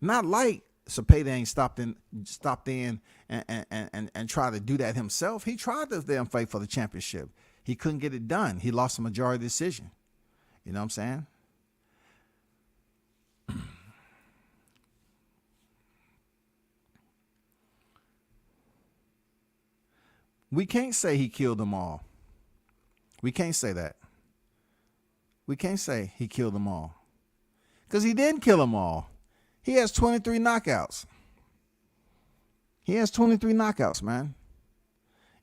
[SPEAKER 2] Not like Zepeda ain't stopped in and tried to do that himself. He tried to damn fight for the championship. He couldn't get it done. He lost a majority decision. You know what I'm saying? We can't say he killed them all. We can't say that. We can't say he killed them all. Because he didn't kill them all. He has 23 knockouts. He has 23 knockouts, man.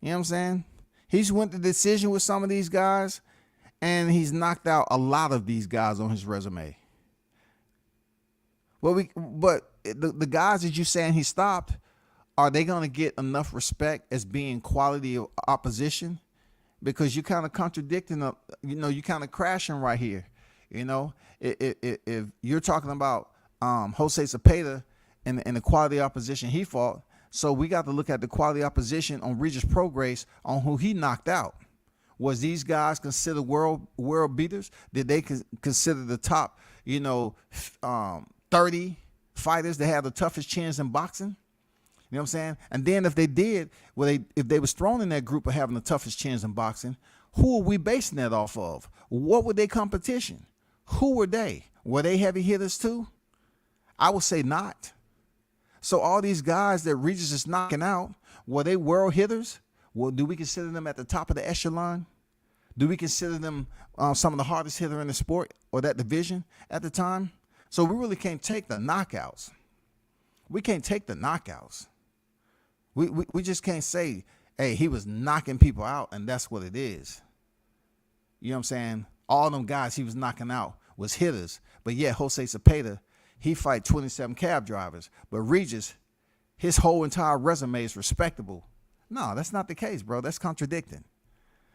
[SPEAKER 2] You know what I'm saying? He's went to decision with some of these guys, and he's knocked out a lot of these guys on his resume. But the guys that you saying he stopped, are they going to get enough respect as being quality of opposition? Because you kind of contradicting, you kind of crashing right here. You know, if you're talking about Jose Zepeda and the quality opposition he fought, so we got to look at the quality opposition on Regis Prograis on who he knocked out. Was these guys considered world beaters? Did they consider the top, 30 fighters that have the toughest chins in boxing? You know what I'm saying? And then if they did, if they was thrown in that group of having the toughest chins in boxing, who are we basing that off of? What were their competition? Who were they? Were they heavy hitters too? I would say not. So all these guys that Regis is knocking out, were they world hitters? Well, do we consider them at the top of the echelon? Do we consider them some of the hardest hitter in the sport or that division at the time? So we really can't take the knockouts. We can't take the knockouts. We just can't say, hey, he was knocking people out and that's what it is. You know what I'm saying? All them guys he was knocking out was hitters. But yet Jose Zepeda, he fight 27 cab drivers. But Regis, his whole entire resume is respectable. No, that's not the case, bro. That's contradicting.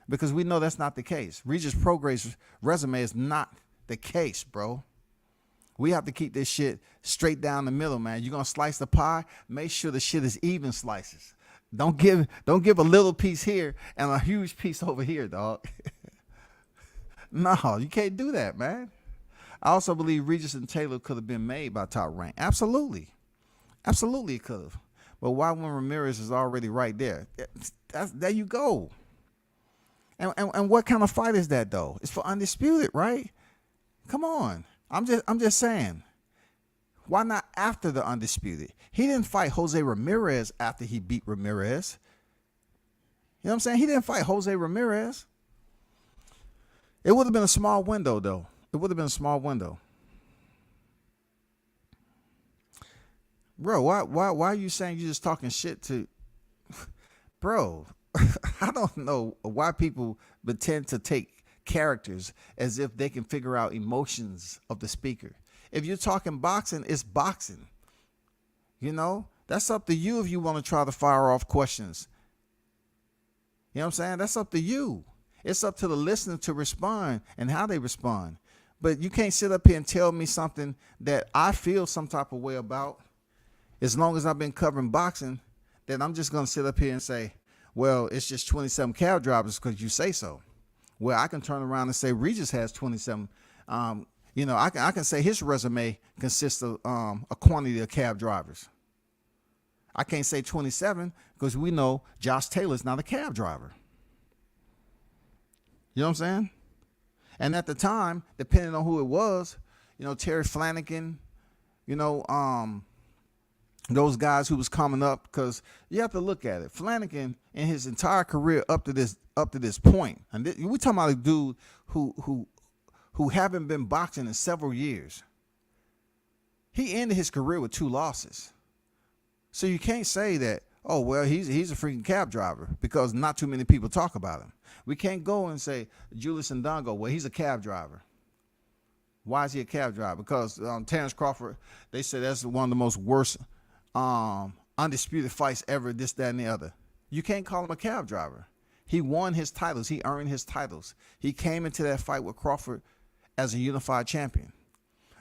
[SPEAKER 2] Because we know that's not the case. Regis Prograis' resume is not the case, bro. We have to keep this shit straight down the middle, man. You're going to slice the pie, make sure the shit is even slices. Don't give a little piece here and a huge piece over here, dog. No, you can't do that, man. I also believe Regis and Taylor could have been made by Top Rank. Absolutely. Absolutely it could have. But why when Ramirez is already right there? There you go. And what kind of fight is that, though? It's for undisputed, right? Come on. I'm just saying. Why not after the undisputed? He didn't fight Jose Ramirez after he beat Ramirez. You know what I'm saying? He didn't fight Jose Ramirez. It would have been a small window, though. It would have been a small window. Bro, why are you saying you're just talking shit to... Bro, I don't know why people pretend to take characters as if they can figure out emotions of the speaker. If you're talking boxing, it's boxing. You know, that's up to you if you want to try to fire off questions. You know what I'm saying? That's up to you. It's up to the listener to respond and how they respond. But you can't sit up here and tell me something that I feel some type of way about. As long as I've been covering boxing, then I'm just going to sit up here and say, well, it's just 27 cab drivers because you say so. Well, I can turn around and say Regis has 27. I can say his resume consists of a quantity of cab drivers. I can't say 27 because we know Josh Taylor's not a cab driver. You know what I'm saying? And at the time, depending on who it was, Terry Flanagan, those guys who was coming up, because you have to look at it. Flanagan in his entire career up to this point, and we're talking about a dude who haven't been boxing in several years. He ended his career with 2 losses. So you can't say that, oh, well, he's a freaking cab driver because not too many people talk about him. We can't go and say Julius Ndongo, well, he's a cab driver. Why is he a cab driver? Because Terrence Crawford, they say that's one of the most worst undisputed fights ever, this, that, and the other. You can't call him a cab driver. He won his titles. He earned his titles. He came into that fight with Crawford as a unified champion.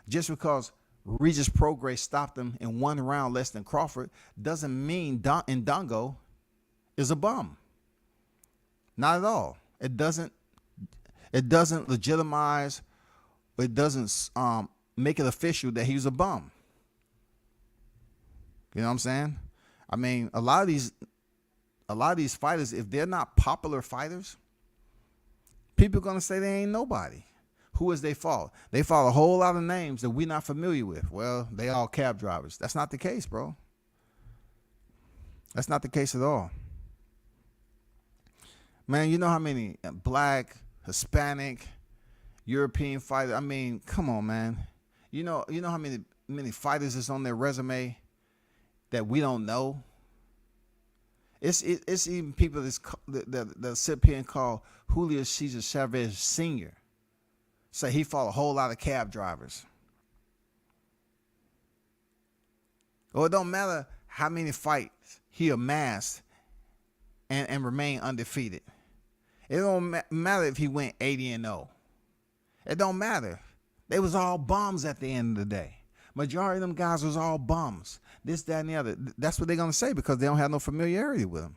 [SPEAKER 2] Just because Regis Prograis stopped him in 1 round less than Crawford doesn't mean Ndongo is a bum. Not at all. It doesn't legitimize, it doesn't make it official that he's a bum. You know what I'm saying? I mean, a lot of these fighters, if they're not popular fighters, people are gonna say they ain't nobody. Who is they fought? They fought a whole lot of names that we're not familiar with. Well, they all cab drivers. That's not the case, bro. That's not the case at all. Man, you know how many black, Hispanic, European fighters? I mean, come on, man. You know how many fighters is on their resume that we don't know? It's even people that sit up here and call Julio Cesar Chavez Sr. Say he fought a whole lot of cab drivers. Or it don't matter how many fights he amassed and remained undefeated. It don't matter if he went 80-0. It don't matter. They was all bums at the end of the day. Majority of them guys was all bums. This, that, and the other. That's what they're going to say because they don't have no familiarity with him.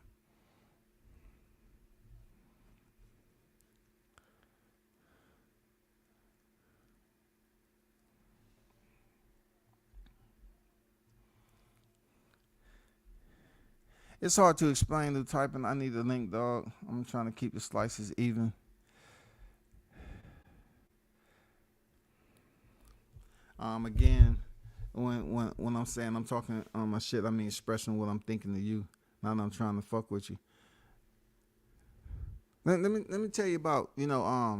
[SPEAKER 2] It's hard to explain the typing. I need a link, dog. I'm trying to keep the slices even. Again, when I'm saying I'm talking my shit, I mean expressing what I'm thinking to you. Not that I'm trying to fuck with you. Let me tell you about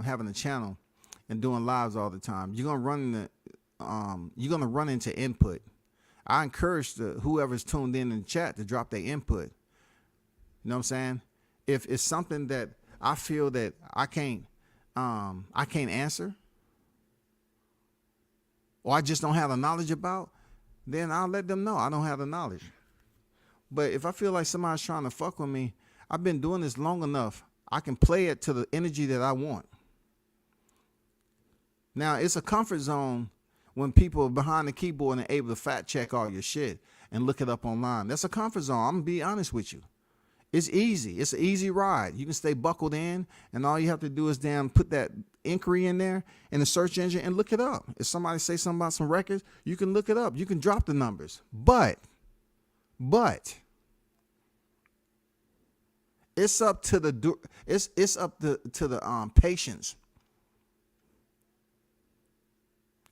[SPEAKER 2] having a channel and doing lives all the time. You're gonna run into input. I encourage whoever's tuned in the chat to drop their input. You know what I'm saying? If it's something that I feel that I can't answer, or I just don't have the knowledge about, then I'll let them know I don't have the knowledge. But if I feel like somebody's trying to fuck with me, I've been doing this long enough. I can play it to the energy that I want. Now, it's a comfort zone when people are behind the keyboard and able to fact check all your shit and look it up online. That's a comfort zone. I'm going to be honest with you. It's easy. It's an easy ride. You can stay buckled in, and all you have to do is put that inquiry in there in the search engine and look it up. If somebody say something about some records, you can look it up. You can drop the numbers. But it's up to the patience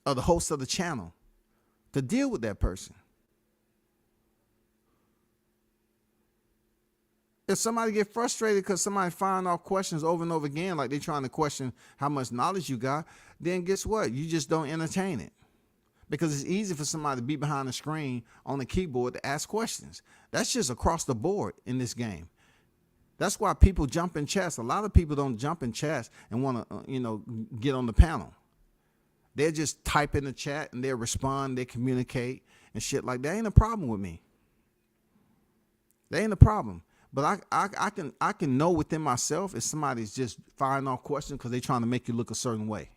[SPEAKER 2] of the host of the channel to deal with that person. If somebody get frustrated because somebody firing off questions over and over again, like they're trying to question how much knowledge you got, then guess what? You just don't entertain it. Because it's easy for somebody to be behind the screen on the keyboard to ask questions. That's just across the board in this game. That's why people jump in chats. A lot of people don't jump in chats and want to, get on the panel. They just type in the chat and they respond, they communicate and shit like that. Ain't a problem with me. That ain't a problem. But I can know within myself if somebody's just firing off questions because they're trying to make you look a certain way.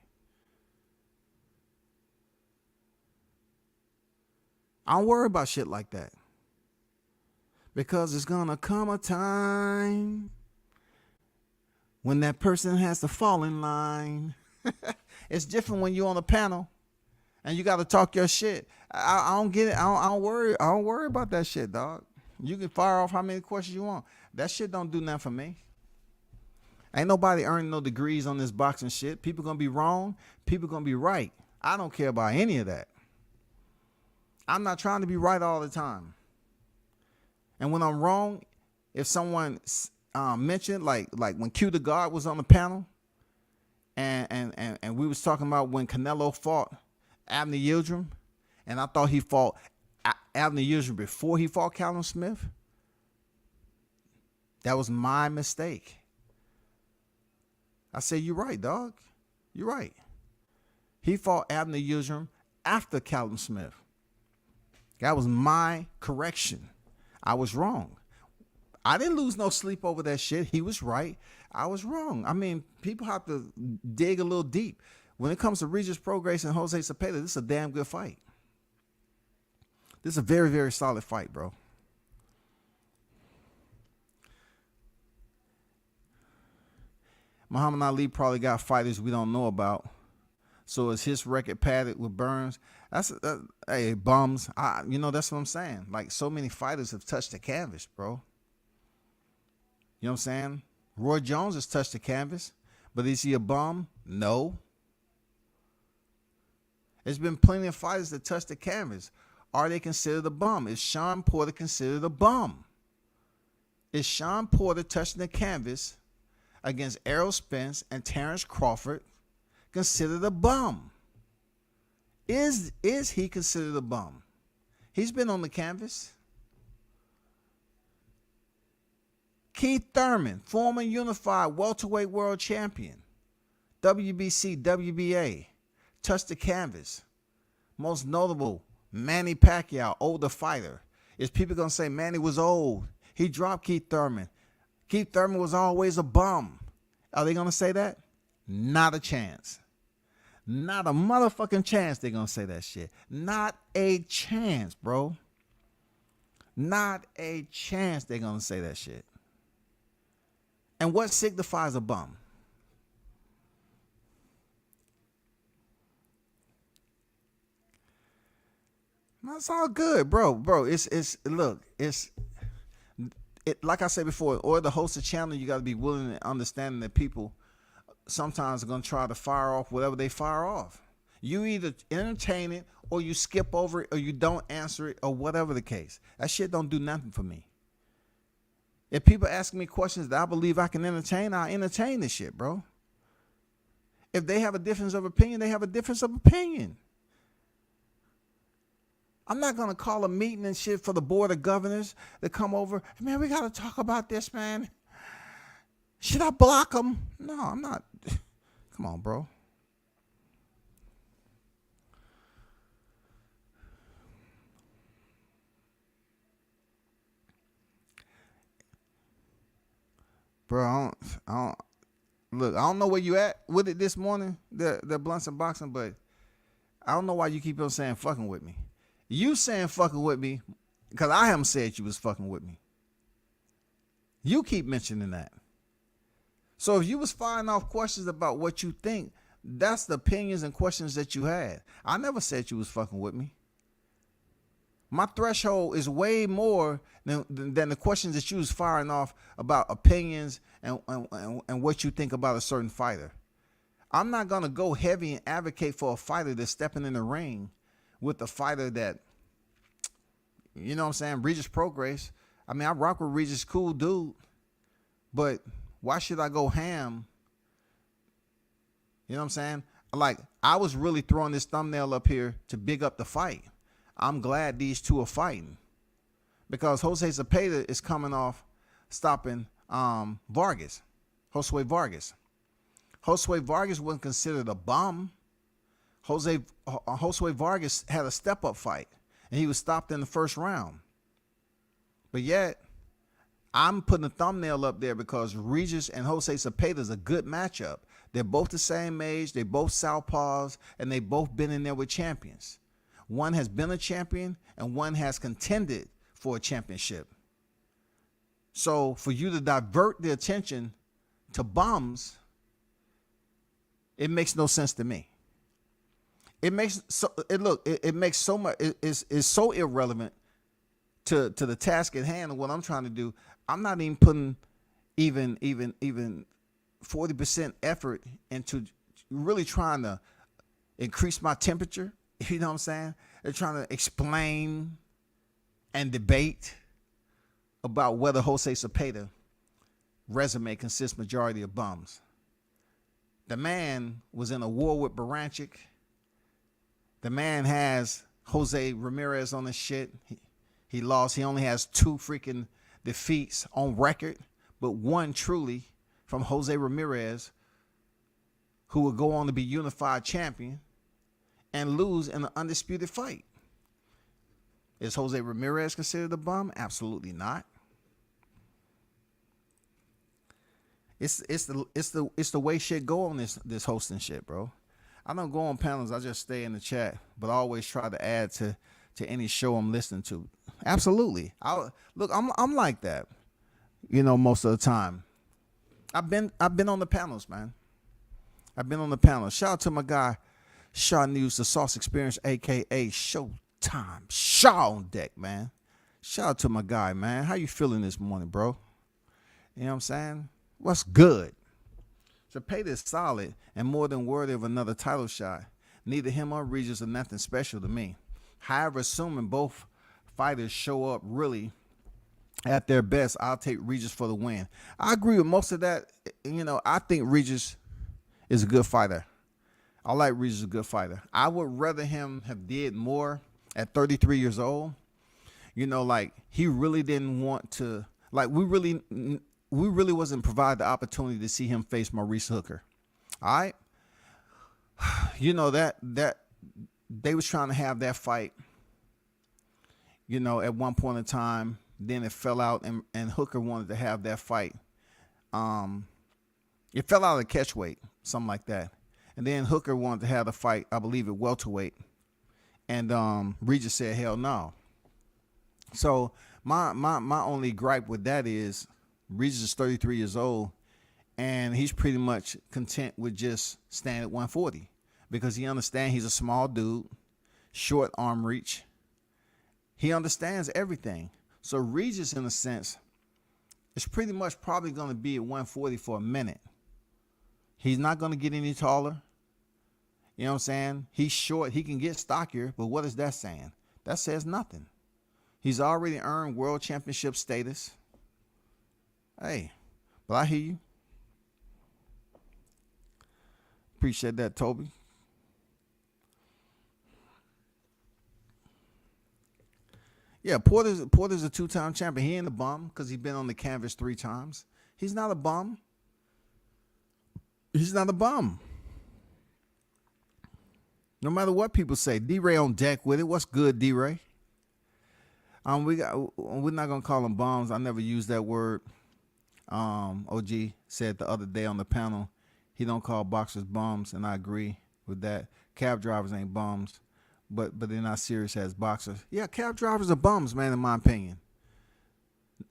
[SPEAKER 2] I don't worry about shit like that. Because it's gonna come a time when that person has to fall in line. It's different when you're on a panel and you got to talk your shit. I don't get it. I don't worry about that shit, dog. You can fire off how many questions you want. That shit don't do nothing for me. Ain't nobody earning no degrees on this boxing shit. People gonna be wrong. People gonna be right. I don't care about any of that. I'm not trying to be right all the time. And when I'm wrong, if someone mentioned like when Q the God was on the panel, and we was talking about when Canelo fought Abner Yildirim, and I thought he fought Abner Yildirim before he fought Callum Smith. That was my mistake. I said, you're right, dog. You're right. He fought Abner Yildirim after Callum Smith. That was my correction. I was wrong. I didn't lose no sleep over that shit. He was right. I was wrong. I mean, people have to dig a little deep. When it comes to Regis Prograis and Jose Zepeda, this is a damn good fight. This is a very, very solid fight, bro. Muhammad Ali probably got fighters we don't know about. So is his record padded with Burns? Hey, bums. That's what I'm saying. Like, so many fighters have touched the canvas, bro. You know what I'm saying? Roy Jones has touched the canvas, but is he a bum? No. There's been plenty of fighters that touch the canvas. Are they considered a bum? Is Sean Porter considered a bum? Is Sean Porter touching the canvas against Errol Spence and Terrence Crawford considered a bum? Is he considered a bum? He's been on the canvas. Keith Thurman, former unified welterweight world champion, WBC, WBA, touched the canvas. Most notable, Manny Pacquiao, older fighter. Is people going to say Manny was old? He dropped Keith Thurman. Keith Thurman was always a bum. Are they going to say that? Not a chance. Not a motherfucking chance they're going to say that shit. Not a chance, bro. Not a chance they're going to say that shit. And what signifies a bum? That's all good, bro. Like I said before, or the host of channel, you got to be willing and understanding that people sometimes are going to try to fire off whatever they fire off. You either entertain it or you skip over it or you don't answer it or whatever the case. That shit don't do nothing for me. If people ask me questions that I believe I can entertain, I entertain this shit, bro. If they have a difference of opinion, they have a difference of opinion. I'm not going to call a meeting and shit for the board of governors to come over. Man, we got to talk about this, man. Should I block them? No, I'm not. Come on, bro. Bro, I don't know where you at with it this morning, the blunts and boxing, but I don't know why you keep on saying fucking with me. You saying fucking with me because I haven't said you was fucking with me. You keep mentioning that. So if you was firing off questions about what you think, that's the opinions and questions that you had. I never said you was fucking with me. My threshold is way more than the questions that you was firing off about opinions and what you think about a certain fighter. I'm not going to go heavy and advocate for a fighter that's stepping in the ring with a fighter that, you know what I'm saying, Regis Prograis. I mean, I rock with Regis, cool dude, but why should I go ham? You know what I'm saying? Like, I was really throwing this thumbnail up here to big up the fight. I'm glad these two are fighting because Jose Zepeda is coming off stopping Vargas, Josue Vargas. Josue Vargas wasn't considered a bum. Josue Vargas had a step-up fight, and he was stopped in the first round. But yet, I'm putting a thumbnail up there because Regis and Jose Zepeda is a good matchup. They're both the same age, they both southpaws, and they both been in there with champions. One has been a champion, and one has contended for a championship. So for you to divert the attention to bums, it makes no sense to me. It makes so much. It's so irrelevant to the task at hand and what I'm trying to do. I'm not even putting even 40% effort into really trying to increase my temperature. You know what I'm saying? They're trying to explain and debate about whether Jose Zepeda resume consists majority of bums. The man was in a war with Baranchik. The man has Jose Ramirez on his shit. He lost. He only has 2 freaking defeats on record, but one truly from Jose Ramirez, who will go on to be unified champion and lose in an undisputed fight. Is Jose Ramirez considered a bum? Absolutely not. It's the way shit go on this hosting shit, bro. I don't go on panels. I just stay in the chat, but I always try to add to to any show I'm listening to. Absolutely. I'm like that. You know, most of the time. I've been on the panels, man. I've been on the panels. Shout out to my guy, Shaw News, the Sauce Experience, aka Showtime. Shaw on deck, man. Shout out to my guy, man. How you feeling this morning, bro? You know what I'm saying? What's good? Zepeda is solid and more than worthy of another title shot. Neither him or Regis are nothing special to me. However, assuming both fighters show up really at their best, I'll take Regis for the win. I agree with most of that. You know, I think Regis is a good fighter. I like Regis a good fighter. I would rather him have did more at 33 years old. You know, like he really didn't want to, like we really wasn't provided the opportunity to see him face Maurice Hooker. All right. You know, that they was trying to have that fight, you know, at one point in time. Then it fell out, and Hooker wanted to have that fight. It fell out of catchweight, something like that. And then Hooker wanted to have the fight, I believe, at welterweight. And Regis said, hell no. So my only gripe with that is Regis is 33 years old, and he's pretty much content with just staying at 140 because he understands he's a small dude, short arm reach. He understands everything. So Regis, in a sense, is pretty much probably going to be at 140 for a minute. He's not going to get any taller. You know what I'm saying? He's short. He can get stockier, but what is that saying? That says nothing. He's already earned world championship status. Hey, but I hear you. Appreciate that, Toby. Yeah, Porter's a two-time champion. He ain't a bum because he's been on the canvas 3 times. He's not a bum. He's not a bum. No matter what people say, D-Ray on deck with it. What's good, D-Ray? We're not gonna call them bums. I never used that word. OG said the other day on the panel, he don't call boxers bums, and I agree with that. Cab drivers ain't bums, but they're not serious as boxers. Yeah, cab drivers are bums, man, in my opinion.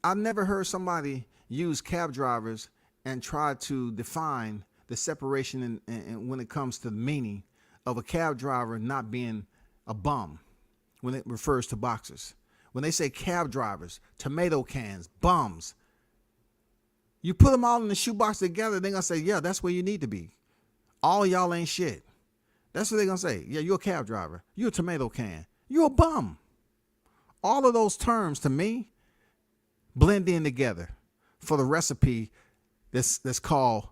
[SPEAKER 2] I've never heard somebody use cab drivers and try to define the separation in when it comes to the meaning of a cab driver not being a bum when it refers to boxers. When they say cab drivers, tomato cans, bums, you put them all in the shoebox together, they're going to say, yeah, that's where you need to be. All y'all ain't shit. That's what they're going to say. Yeah, you're a cab driver. You're a tomato can. You're a bum. All of those terms, to me, blend in together for the recipe that's called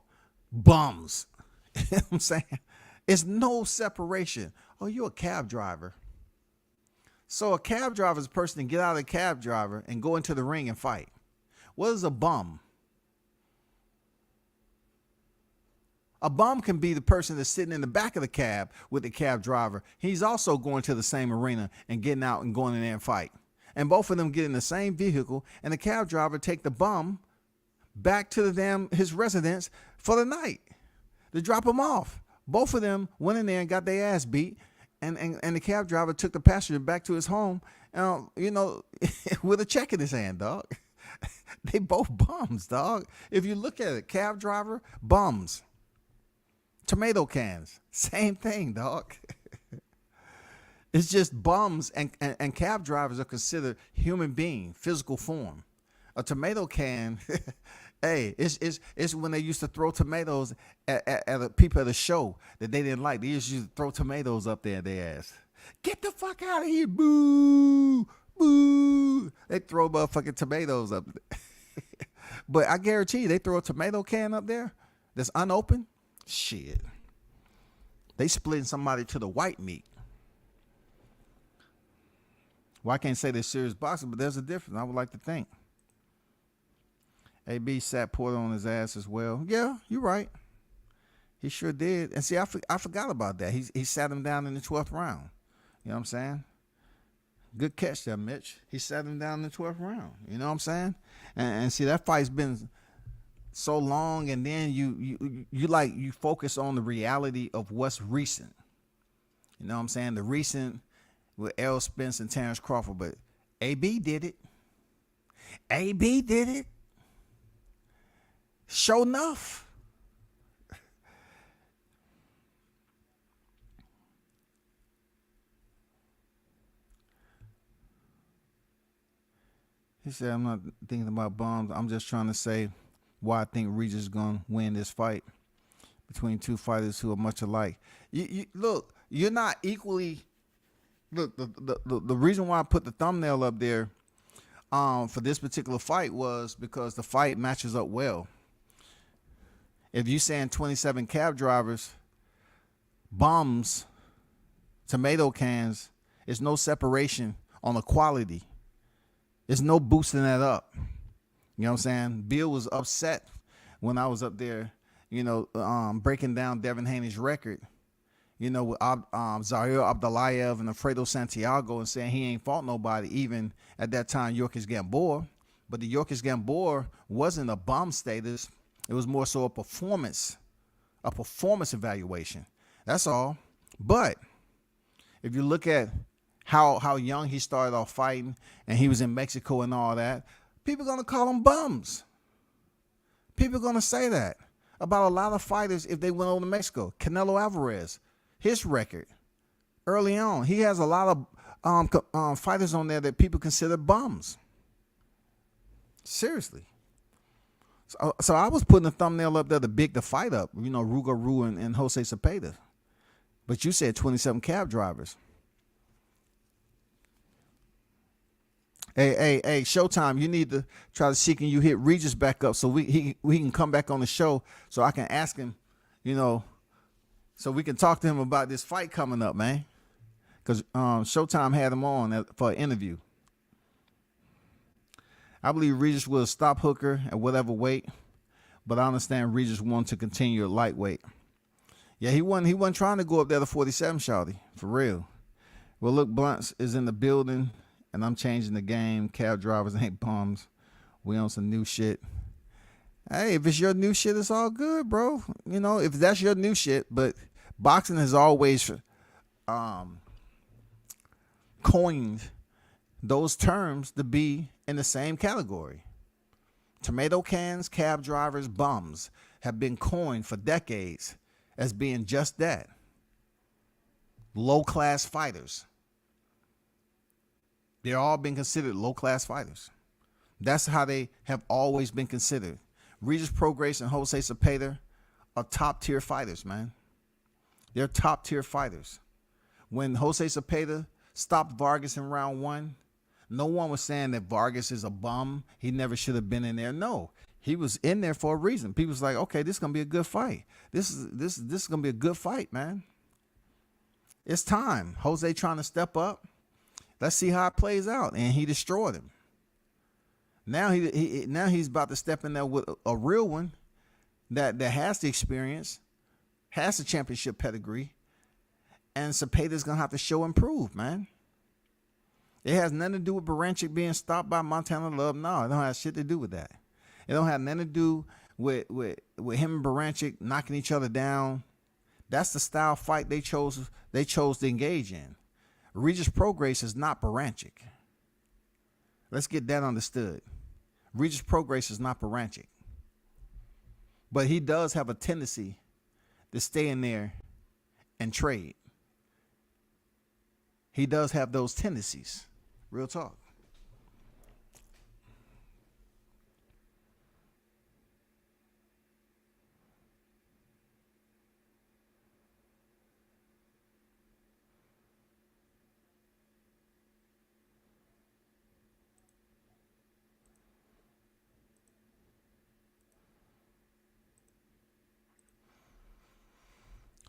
[SPEAKER 2] bums. You know what I'm saying? It's no separation. Oh, you're a cab driver. So a cab driver is a person to get out of the cab driver and go into the ring and fight. What is a bum? A bum can be the person that's sitting in the back of the cab with the cab driver. He's also going to the same arena and getting out and going in there and fight. And both of them get in the same vehicle, and the cab driver take the bum back to his residence for the night to drop him off. Both of them went in there and got their ass beat. And the cab driver took the passenger back to his home, with a check in his hand, dog. They both bums, dog. If you look at it, cab driver, bums. Tomato cans, same thing, dog. It's just bums and cab drivers are considered human being, physical form. A tomato can, hey, it's when they used to throw tomatoes at people at a show that they didn't like. They used to throw tomatoes up there at their ass. Get the fuck out of here, boo, boo. They throw motherfucking tomatoes up there. But I guarantee you, they throw a tomato can up there that's unopened. Shit. They splitting somebody to the white meat. Well, I can't say they're serious boxing, but there's a difference, I would like to think. AB sat Porter on his ass as well. Yeah, you're right. He sure did. And see, I forgot about that. He sat him down in the 12th round. You know what I'm saying? Good catch there, Mitch. He sat him down in the 12th round. You know what I'm saying? And see, that fight's been so long, and then you focus on the reality of what's recent. You know what I'm saying? The recent with Errol Spence and Terrence Crawford, but AB did it. AB did it. Sure enough. He said, I'm not thinking about bombs. I'm just trying to say why I think Regis is going to win this fight between two fighters who are much alike. Look, you're not equally. Look, the reason why I put the thumbnail up there for this particular fight was because the fight matches up well. If you're saying 27 cab drivers, bums, tomato cans, there's no separation on the quality. There's no boosting that up. You know what I'm saying? Bill was upset when I was up there, breaking down Devin Haney's record, with Zahir Abdullayev and Alfredo Santiago, and saying he ain't fought nobody, even at that time, Yorkis Gamboa. But the Yorkis Gamboa wasn't a bum status. It was more so a performance evaluation. That's all. But if you look at how young he started off fighting, and he was in Mexico and all that, people are going to call them bums. People are going to say that about a lot of fighters if they went over to Mexico. Canelo Alvarez, his record early on, he has a lot of fighters on there that people consider bums. Seriously. So I was putting a thumbnail up there to big the fight up, Ruga Ru and Jose Zepeda. But you said 27 cab drivers. Hey, Showtime, you need to try to see can you hit Regis back up so we can come back on the show so I can ask him, so we can talk to him about this fight coming up, man. Because Showtime had him on for an interview. I believe Regis will stop Hooker at whatever weight, but I understand Regis wanted to continue at lightweight. Yeah, he wasn't trying to go up there to 47, shawty, for real. Well, look, Blunt is in the building. And I'm changing the game. Cab drivers ain't bums. We on some new shit. Hey, if it's your new shit, it's all good, bro. If that's your new shit. But boxing has always coined those terms to be in the same category. Tomato cans, cab drivers, bums have been coined for decades as being just that. Low-class fighters. They're all been considered low-class fighters. That's how they have always been considered. Regis Prograis and Jose Zepeda are top-tier fighters, man. They're top-tier fighters. When Jose Zepeda stopped Vargas in round 1, no one was saying that Vargas is a bum. He never should have been in there. No, he was in there for a reason. People was like, okay, this is going to be a good fight. This is going to be a good fight, man. It's time. Jose trying to step up. Let's see how it plays out. And he destroyed him. Now he's about to step in there with a real one that has the experience, has the championship pedigree, and Cepeda's going to have to show and prove, man. It has nothing to do with Baranchik being stopped by Montana Love. No, it don't have shit to do with that. It don't have nothing to do with him and Baranchik knocking each other down. That's the style fight they chose to engage in. Regis Prograis is not Baranchik. Let's get that understood. Regis Prograis is not Baranchik. But he does have a tendency to stay in there and trade. He does have those tendencies. Real talk.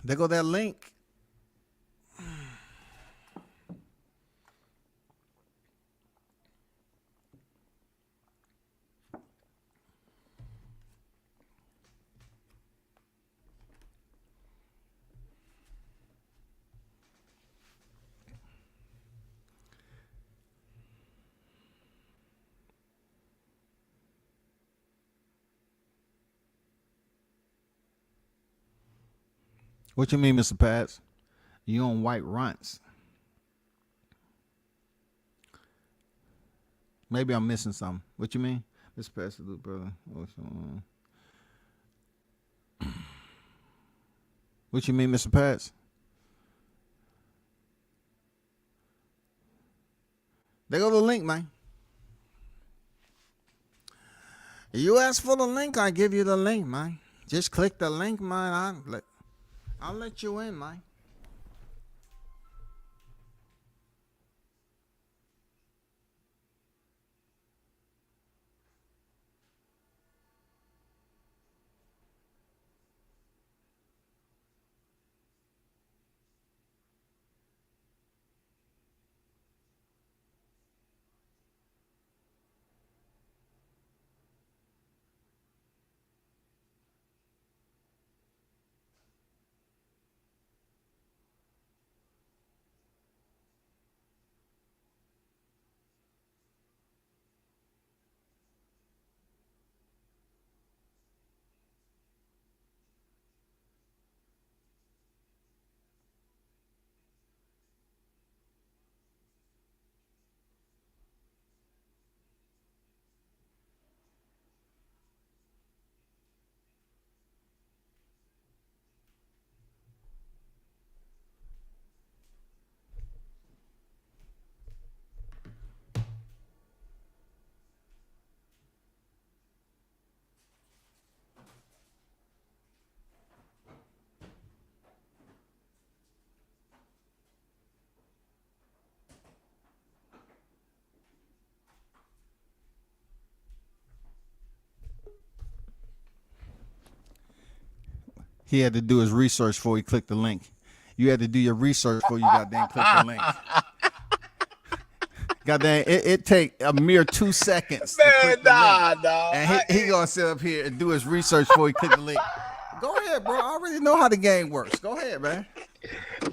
[SPEAKER 2] There go that link. What you mean, Mr. Pats? You on white runts. Maybe I'm missing something. What you mean? Let's pass it, brother. What you mean, Mr. Pats? They go to the link, man. You ask for the link, I give you the link, man. Just click the link, man. I'll let you in, man. He had to do his research before he clicked the link. You had to do your research before you goddamn click the link. Goddamn, it take a mere 2 seconds to click the link.
[SPEAKER 3] Dog.
[SPEAKER 2] And he gonna sit up here and do his research before he click the link. Go ahead, bro. I already know how the game works. Go ahead, man.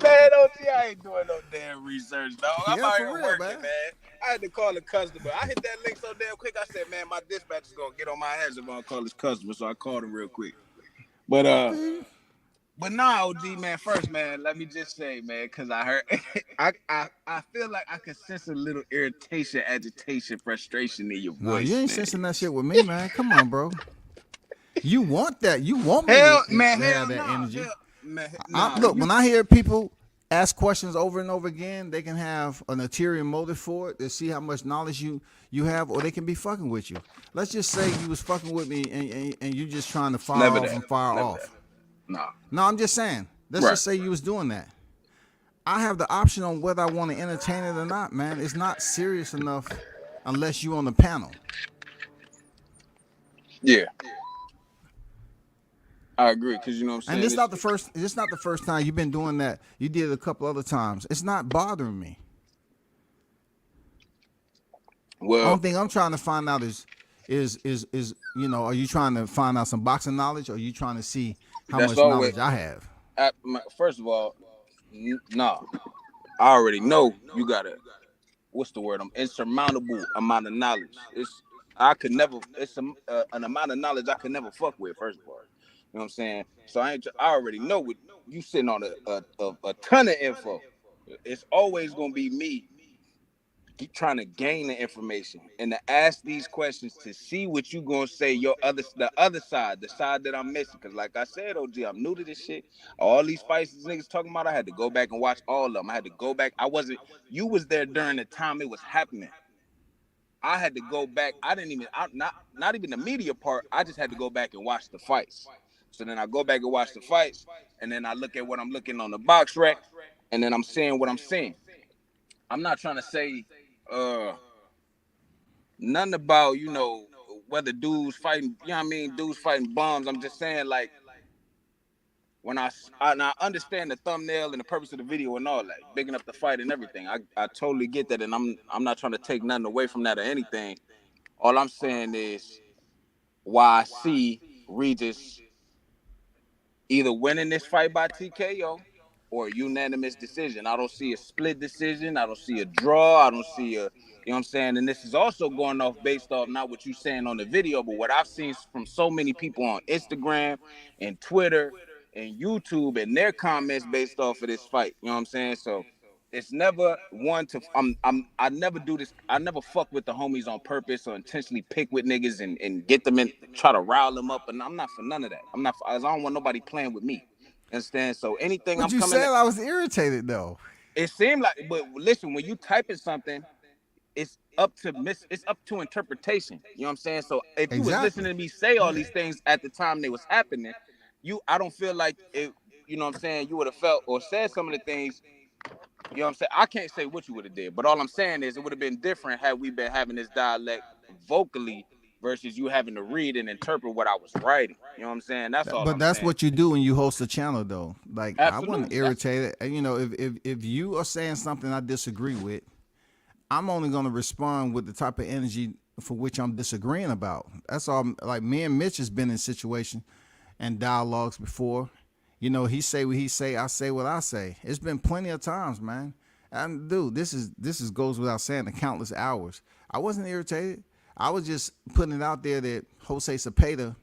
[SPEAKER 4] Man, OG, I ain't doing no damn research, dog. I'm
[SPEAKER 2] Yeah,
[SPEAKER 4] out
[SPEAKER 2] for
[SPEAKER 4] here
[SPEAKER 2] real,
[SPEAKER 4] working,
[SPEAKER 2] man.
[SPEAKER 4] man. I had to call the customer. I hit that link so damn quick. I said, man, my dispatch is gonna get on my ass if I don't call this customer. So I called him real quick. But nah, OG, man. First, man, let me just say, man, because I heard, I feel like I can sense a little irritation, agitation, frustration in your voice.
[SPEAKER 2] No, you ain't
[SPEAKER 4] man.
[SPEAKER 2] sensing that shit with me, man. Come on, bro. You want that? You want me
[SPEAKER 4] Hell,
[SPEAKER 2] to
[SPEAKER 4] man,
[SPEAKER 2] have
[SPEAKER 4] hell,
[SPEAKER 2] that
[SPEAKER 4] nah,
[SPEAKER 2] energy?
[SPEAKER 4] hell, man,
[SPEAKER 2] Look, when I hear people ask questions over and over again, they can have an ulterior motive for it to see how much knowledge you have, or they can be fucking with you. Let's just say you was fucking with me and you just trying to fire
[SPEAKER 4] Never
[SPEAKER 2] off
[SPEAKER 4] that.
[SPEAKER 2] and fire
[SPEAKER 4] Never
[SPEAKER 2] off.
[SPEAKER 4] that. Nah.
[SPEAKER 2] No, I'm just saying. Let's
[SPEAKER 4] Right.
[SPEAKER 2] just say you was doing that. I have the option on whether I want to entertain it or not, man. It's not serious enough unless you on the panel.
[SPEAKER 4] Yeah. I agree, because you know what I'm saying.
[SPEAKER 2] And it's not the first time you've been doing that. You did it a couple other times. It's not bothering me.
[SPEAKER 4] Well,
[SPEAKER 2] Only thing I'm trying to find out is are you trying to find out some boxing knowledge, or are you trying to see how
[SPEAKER 4] That's
[SPEAKER 2] much
[SPEAKER 4] always-
[SPEAKER 2] knowledge I have?
[SPEAKER 4] first of all, nah. I already know you got a what's the word? Insurmountable amount of knowledge. It's an amount of knowledge I could never fuck with. First of all, you know what I'm saying. So I already know what you sitting on a ton of info. It's always gonna be me trying to gain the information and to ask these questions to see what you gonna say. The other side, the side that I'm missing. Cause like I said, OG, I'm new to this shit. All these fights these niggas talking about, I had to go back and watch all of them. I had to go back. You was there during the time it was happening. I had to go back. Not even the media part. I just had to go back and watch the fights. So then I go back and watch the fights, and then I look at what I'm looking on the box rack, and then I'm seeing what I'm seeing. I'm not trying to say nothing about, whether dudes fighting, you know what I mean, dudes fighting bombs. I'm just saying, like, when I understand the thumbnail and the purpose of the video and all that, bigging up the fight and everything. I totally get that, and I'm not trying to take nothing away from that or anything. All I'm saying is why I see Regis either winning this fight by TKO or a unanimous decision. I don't see a split decision. I don't see a draw. I don't see a, you know what I'm saying? And this is also going off based off not what you're saying on the video, but what I've seen from so many people on Instagram and Twitter and YouTube and their comments based off of this fight. You know what I'm saying? So it's never one to I never do this. I never fuck with the homies on purpose or intentionally pick with niggas and get them in, try to rile them up. And I'm not for none of that. I'm not for, I don't want nobody playing with me. Understand? So anything
[SPEAKER 2] But
[SPEAKER 4] I'm
[SPEAKER 2] you
[SPEAKER 4] coming
[SPEAKER 2] said
[SPEAKER 4] at,
[SPEAKER 2] I was irritated though.
[SPEAKER 4] it seemed like, but listen, when you typing something, it's up to interpretation. You know what I'm saying? So if you was
[SPEAKER 2] Exactly.
[SPEAKER 4] listening to me say all
[SPEAKER 2] Yeah.
[SPEAKER 4] these things at the time they was happening, I don't feel like it, you know what I'm saying, you would have felt or said some of the things. You know what I'm saying? I can't say what you would have did, but all I'm saying is it would have been different had we been having this dialect vocally versus you having to read and interpret what I was writing. You know what I'm saying? That's all
[SPEAKER 2] But
[SPEAKER 4] I'm
[SPEAKER 2] that's
[SPEAKER 4] saying.
[SPEAKER 2] what you do when you host a channel, though. Like I wasn't
[SPEAKER 4] Absolutely.
[SPEAKER 2] irritated. You know, if you are saying something I disagree with, I'm only going to respond with the type of energy for which I'm disagreeing about. That's all. Like me and Mitch has been in situations and dialogues before. You know, he say what he say, I say what I say. It's been plenty of times, man. And dude, this is goes without saying the countless hours. I wasn't irritated. I was just putting it out there that Jose Zepeda,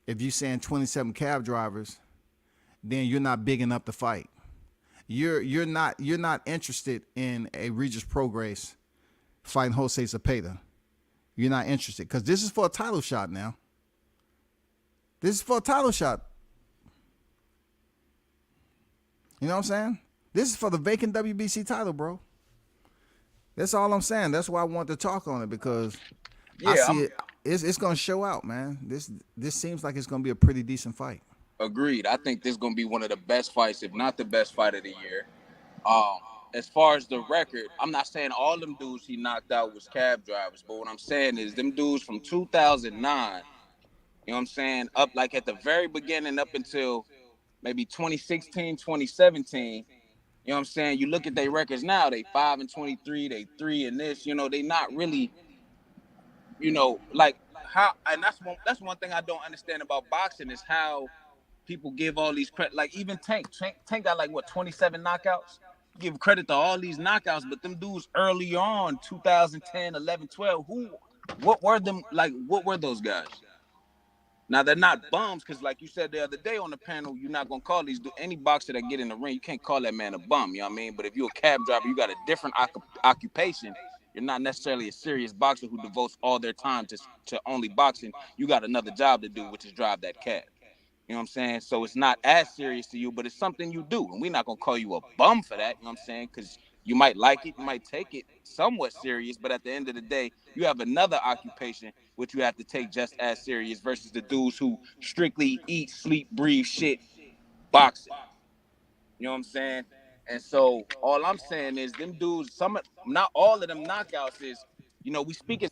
[SPEAKER 2] if you saying 27 cab drivers, then you're not big enough to fight. You're not interested in a Regis Prograis fighting Jose Zepeda. You're not interested because this is for a title shot now. This is for a title shot. You know what I'm saying? This is for the vacant WBC title, bro. That's all I'm saying. That's why I want to talk on it because I
[SPEAKER 4] Yeah,
[SPEAKER 2] see
[SPEAKER 4] I'm
[SPEAKER 2] it. It's gonna show out, man. This seems like it's gonna be a pretty decent fight.
[SPEAKER 4] agreed. I think this is gonna be one of the best fights, if not the best fight of the year. Um, as far as the record, I'm not saying all them dudes he knocked out was cab drivers, but what I'm saying is them dudes from 2009, you know what I'm saying, up like at the very beginning up until maybe 2016, 2017. You know what I'm saying? You look at their records now, they 5-23, they 3 and this, they not really, like how, and that's one thing I don't understand about boxing is how people give all these credit. Like even Tank got like what 27 knockouts. Give credit to all these knockouts, but them dudes early on, 2010, 11, 12, what were them like? What were those guys? Now they're not bums because, like you said the other day on the panel, you're not gonna call any boxer that get in the ring. You can't call that man a bum. You know what I mean? But if you're a cab driver, you got a different occupation. You're not necessarily a serious boxer who devotes all their time to only boxing. You got another job to do, which is drive that cab. You know what I'm saying? So it's not as serious to you, but it's something you do. And we're not going to call you a bum for that. You know what I'm saying? Because you might like it, you might take it somewhat serious, but at the end of the day, you have another occupation which you have to take just as serious versus the dudes who strictly eat, sleep, breathe shit boxing. You know what I'm saying? And so all I'm saying is them dudes, not all of them knockouts is, we speaking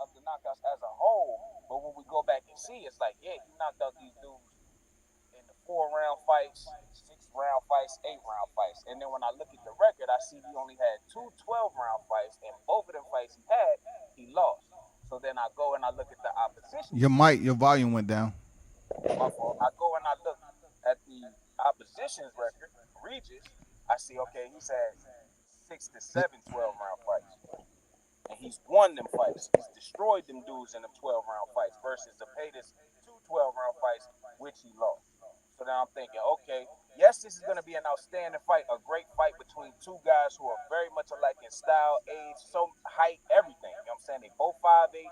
[SPEAKER 4] of the knockouts as a whole, but when we go back and see, it's like, yeah, he knocked out these dudes in the 4 round fights, 6 round fights, 8 round fights. And then when I look at the record, I see he only had two 12 round fights, and both of them fights he lost. So then I go and I look at the opposition.
[SPEAKER 2] Your volume went down.
[SPEAKER 4] My fault. I go and I look at the opposition's record, Regis. I see, okay, he's had 6 to 7 12 round fights. And he's won them fights. He's destroyed them dudes in them 12 round fights versus Zepeda's two 12 round fights, which he lost. So now I'm thinking, okay, yes, this is going to be an outstanding fight, a great fight between two guys who are very much alike in style, age, so height, everything. You know what I'm saying? They both 5'8".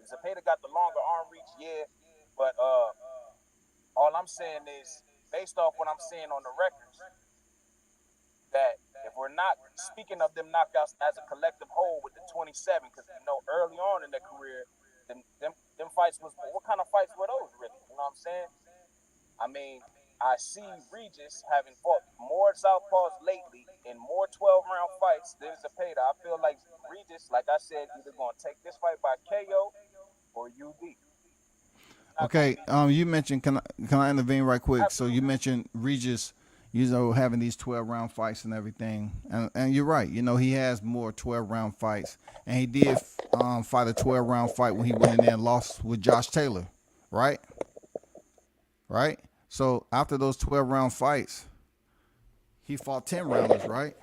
[SPEAKER 4] Zepeda got the longer arm reach, yeah, but all I'm saying is, based off what I'm seeing on the records, that if we're not speaking of them knockouts as a collective whole with the 27, because early on in their career, them fights was, what kind of fights were those really? You know what I'm saying? I mean, I see Regis having fought more Southpaws lately in more 12-round fights than Zepeda. I feel like Regis, like I said, either going to take this fight by KO or UD.
[SPEAKER 2] Okay, you mentioned can I intervene right quick? So you mentioned Regis, having these 12-round fights and everything, and you're right. He has more 12-round fights, and he did fight a 12-round fight when he went in there and lost with Josh Taylor, right? Right. So after those 12-round fights, he fought 10 rounders, right?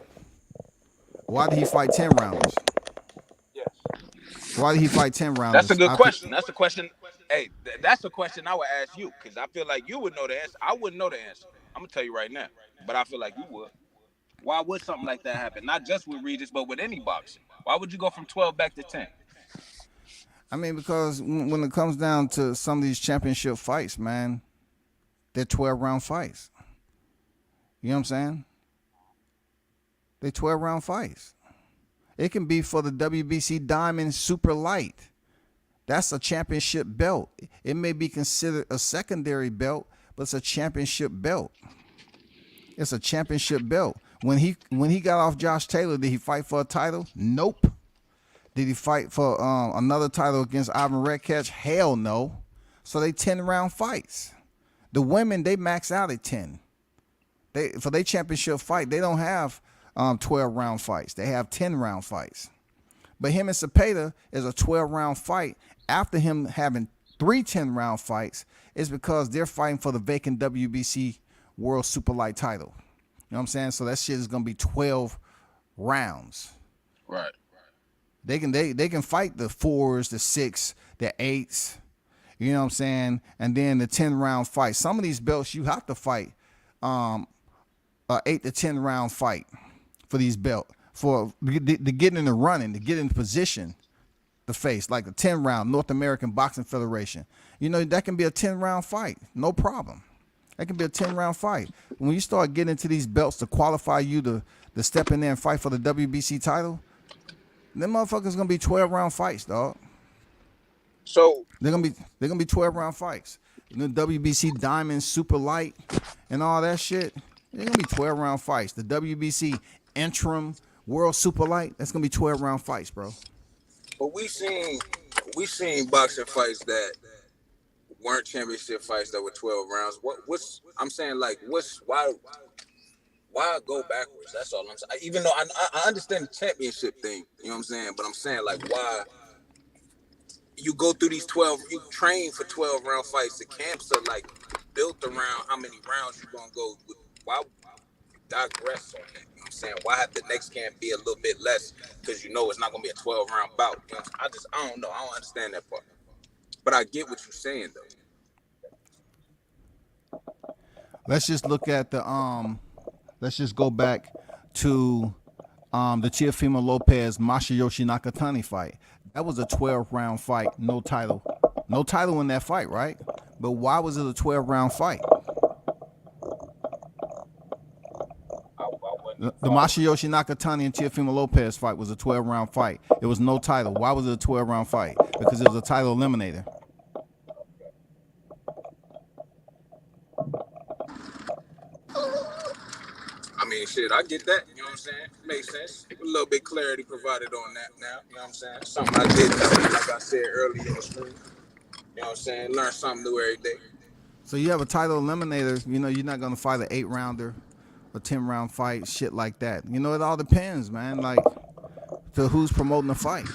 [SPEAKER 2] Why did he fight 10 rounders?
[SPEAKER 4] Yes.
[SPEAKER 2] Why did he fight 10
[SPEAKER 4] That's a
[SPEAKER 2] rounders?
[SPEAKER 4] good question. That's a question. Hey, that's a question I would ask you because I feel like you would know the answer. I wouldn't know the answer. I'm gonna tell you right now, but I feel like you would. Why would something like that happen? Not just with Regis, but with any boxer. Why would you go from 12 back to 10?
[SPEAKER 2] I mean, because when it comes down to some of these championship fights, man, they're 12-round fights. You know what I'm saying? They're 12-round fights. It can be for the WBC Diamond Super Light. That's a championship belt. It may be considered a secondary belt, but it's a championship belt. It's a championship belt. When he got off Josh Taylor, did he fight for a title? Nope. Did he fight for another title against Ivan Redkach? Hell no. So they 10-round fights. The women, they max out at 10. For their championship fight, they don't have 12-round fights. They have 10-round fights. But him and Zepeda is a 12-round fight. After him having 3 10-round fights, is because they're fighting for the vacant WBC World Super Light title. You know what I'm saying? So that shit is gonna be 12 rounds.
[SPEAKER 4] Right.
[SPEAKER 2] They can fight the 4s, the 6, the 8s. You know what I'm saying? And then the 10-round fight. Some of these belts you have to fight a 8 to 10 round fight for these belts, for to get in the running, to get in position to face, like a 10-round North American Boxing Federation. You know, that can be a 10-round fight, no problem. That can be a 10-round fight. When you start getting into these belts to qualify you to step in there and fight for the WBC title, them motherfuckers gonna be 12-round fights, dog.
[SPEAKER 4] So
[SPEAKER 2] They're gonna be 12-round fights. The WBC Diamond Super Light and all that shit. They're gonna be 12-round fights. The WBC Interim World Super Light. That's gonna be 12-round fights, bro.
[SPEAKER 4] but we seen boxing fights that weren't championship fights that were 12 rounds. Why go backwards? That's all I'm saying. Even though I understand the championship thing, you know what I'm saying? But I'm saying, like, why you go through these 12, you train for 12 round fights. The camps are like built around how many rounds you're gonna go with. Why digress on that? You know what I'm saying? Why have the next camp be a little bit less? Because you know it's not gonna be a 12 round bout. You know, I don't know. I don't understand that part. But I get what you're saying though.
[SPEAKER 2] Let's just look at the let's just go back to the Teofimo Lopez Masayoshi Nakatani fight. That was a 12-round fight, no title. No title in that fight, right? But why was it a 12-round fight? The Masayoshi Nakatani and Teofimo Lopez fight was a 12-round fight. It was no title. Why was it a 12-round fight? Because it was a title eliminator.
[SPEAKER 4] I mean, shit, I get that. You know what I'm saying? Makes sense. A little bit clarity provided on that now. You know what I'm saying? Something I did, like I said earlier in the stream. You know what I'm saying? Learn something new every day.
[SPEAKER 2] So you have a title eliminator. You know, you're not going to fight an 8-rounder, a 10-round fight, shit like that. You know, it all depends, man. Like, to who's promoting the fight.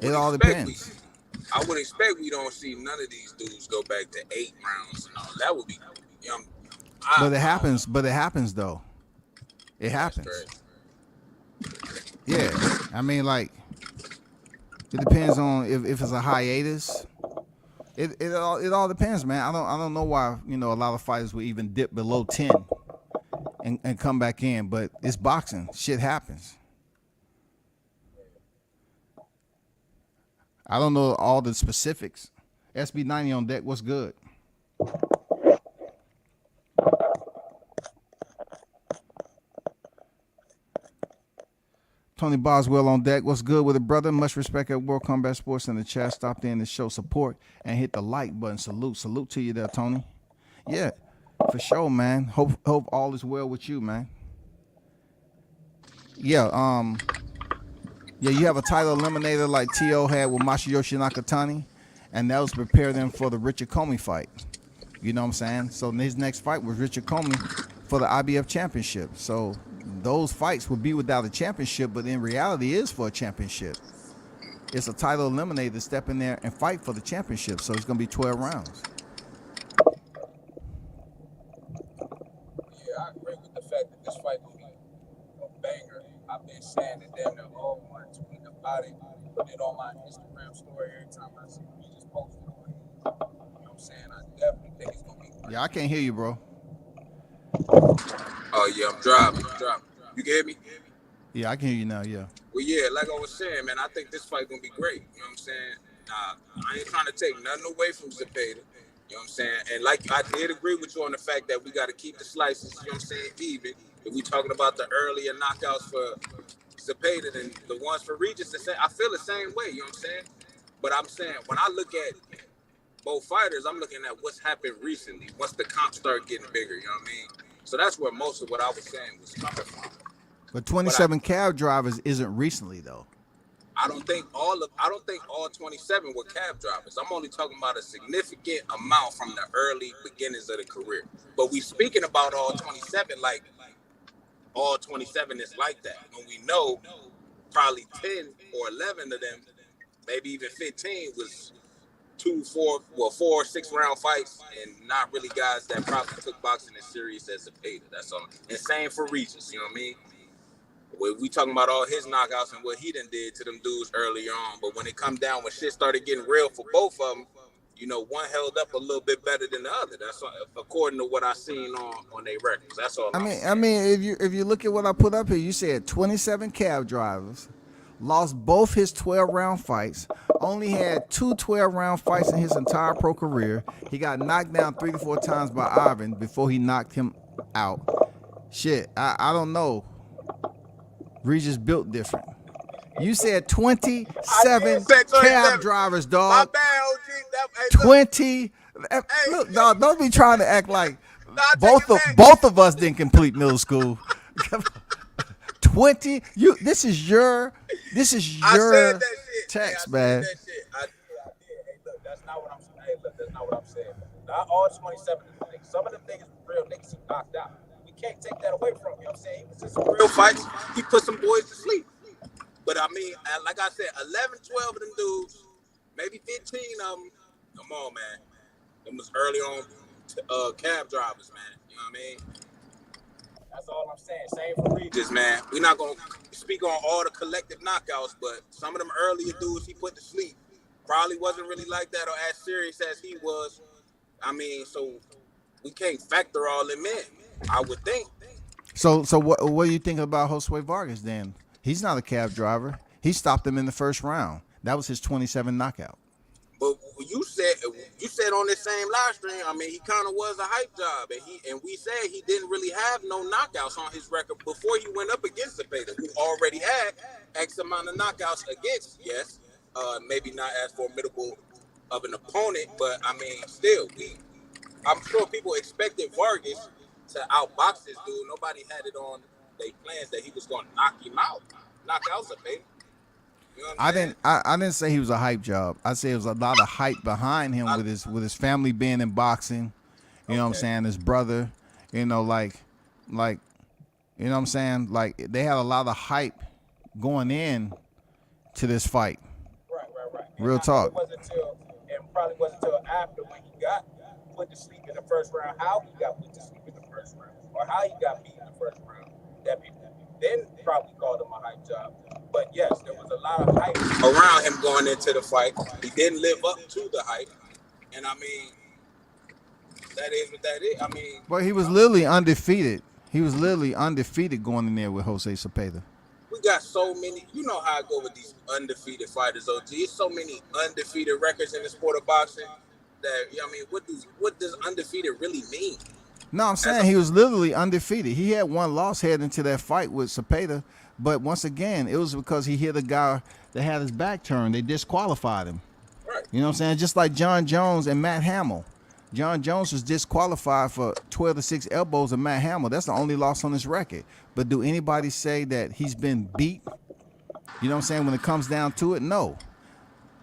[SPEAKER 2] It all depends.
[SPEAKER 4] I would expect we don't see none of these dudes go back to 8 rounds and all. That would be, you know.
[SPEAKER 2] But it happens. But it happens, though. It happens. Yeah, I mean, like, it depends on if it's a hiatus. It all depends, man. I don't know why, you know, a lot of fighters will even dip below 10 and come back in, but it's boxing. Shit happens. I don't know all the specifics. SB90 on deck. What's good? Tony Boswell on deck. What's good with it, brother? Much respect at World Combat Sports in the chat. Stopped in to show support and hit the like button. Salute to you there, Tony. Yeah, for sure, man. Hope all is well with you, man. Yeah, you have a title eliminator like T.O. had with Masayoshi Nakatani, and that was to prepare them for the Richard Comey fight. You know what I'm saying? So his next fight was Richard Comey for the IBF championship. So those fights would be without a championship, but in reality is for a championship. It's a title eliminator to step in there and fight for the championship. So it's going to be 12 rounds.
[SPEAKER 4] Yeah, I agree with the fact that this fight will be a banger. I've been saying it damn near all month, tweeting about it, putting it on my Instagram story every time I see you just post it. You know what I'm saying? I definitely think it's going to be.
[SPEAKER 2] Yeah, I can't hear you, bro.
[SPEAKER 4] Oh, yeah, I'm driving. You can hear me?
[SPEAKER 2] Yeah, I can hear you now. Yeah.
[SPEAKER 4] Well, yeah, like I was saying, man, I think this fight gonna be great. You know what I'm saying? I ain't trying to take nothing away from Zepeda. You know what I'm saying? And like I did agree with you on the fact that we got to keep the slices. You know what I'm saying? Even if we talking about the earlier knockouts for Zepeda than the ones for Regis, I feel the same way. You know what I'm saying? But I'm saying when I look at both fighters, I'm looking at what's happened recently. Once the comps start getting bigger, you know what I mean? So that's where most of what I was saying was coming from.
[SPEAKER 2] But 27 cab drivers isn't recently though.
[SPEAKER 4] I don't think all 27 were cab drivers. I'm only talking about a significant amount from the early beginnings of the career. But we speaking about all 27 like all 27 is like that. When we know probably 10 or 11 of them, maybe even 15 was 4 or 6 round fights and not really guys that probably took boxing as serious as Zepeda. That's all. And same for Regis, you know what I mean? We talking about all his knockouts and what he done did to them dudes earlier on. But when it come down, when shit started getting real for both of them, you know, one held up a little bit better than the other. That's all, according to what I seen on their records. That's all.
[SPEAKER 2] I mean, if you look at what I put up here, you said 27 cab drivers, lost both his 12-round fights, only had 2 12-round fights in his entire pro career. He got knocked down 3 to 4 times by Ivan before he knocked him out. Shit, I don't know. Regis built different. You said 27 cab drivers, dog.
[SPEAKER 4] My bad, OG.
[SPEAKER 2] 20. Look, dog, don't be trying to act like both of us didn't complete middle school. 20. This is your text, man.
[SPEAKER 4] I did. Hey, look, that's not what I'm saying. Hey, look, that's not what I'm saying. Not all 27 niggas. Some of them niggas were real niggas he knocked out. We can't take that away from him. You know what I'm saying? He was in some real fights. He put some boys to sleep. But I mean, like I said, 11, 12 of them dudes, maybe 15 of them. Come on, man. Them was early on cab drivers, man. You know what I mean? That's all I'm saying. Same for Regis, man. We're not going to speak on all the collective knockouts, but some of them earlier dudes he put to sleep probably wasn't really like that or as serious as he was. I mean, so we can't factor all them in, I would think.
[SPEAKER 2] So what do you think about Josue Vargas then? He's not a cab driver. He stopped him in the first round. That was his 27 knockout.
[SPEAKER 4] But you said on this same live stream, I mean, he kind of was a hype job, and we said he didn't really have no knockouts on his record before he went up against Zepeda, who already had X amount of knockouts against. Yes, maybe not as formidable of an opponent, but I mean, still, I'm sure people expected Vargas to outbox this dude. Nobody had it on their plans that he was going to knock out Zepeda. You know I
[SPEAKER 2] didn't say he was a hype job. I said it was a lot of hype behind him with his family being in boxing. You know what I'm saying? His brother, you know, like, you know what I'm saying? Like they had a lot of hype going in to this fight.
[SPEAKER 4] Right.
[SPEAKER 2] Real talk.
[SPEAKER 4] It probably wasn't until after when he got put to sleep in the first round, how he got put to sleep in the first round, or how he got beat in the first round, that people then probably called him a hype job. But yes, there was a lot of hype around him going into the fight. He didn't live up to the hype. And I mean, that is what that is. I mean,
[SPEAKER 2] well, he was literally undefeated. He was literally undefeated going in there with Jose Zepeda.
[SPEAKER 4] We got so many, you know how I go with these undefeated fighters, OG. It's so many undefeated records in the sport of boxing that, I mean, what does undefeated really mean?
[SPEAKER 2] No, I'm saying he was literally undefeated. He had one loss heading into that fight with Zepeda, but once again, it was because he hit a guy that had his back turned. They disqualified him.
[SPEAKER 4] Right.
[SPEAKER 2] You know what I'm saying? Just like John Jones and Matt Hamill. John Jones was disqualified for 12 to 6 elbows of Matt Hamill. That's the only loss on his record. But do anybody say that he's been beat? You know what I'm saying? When it comes down to it, no.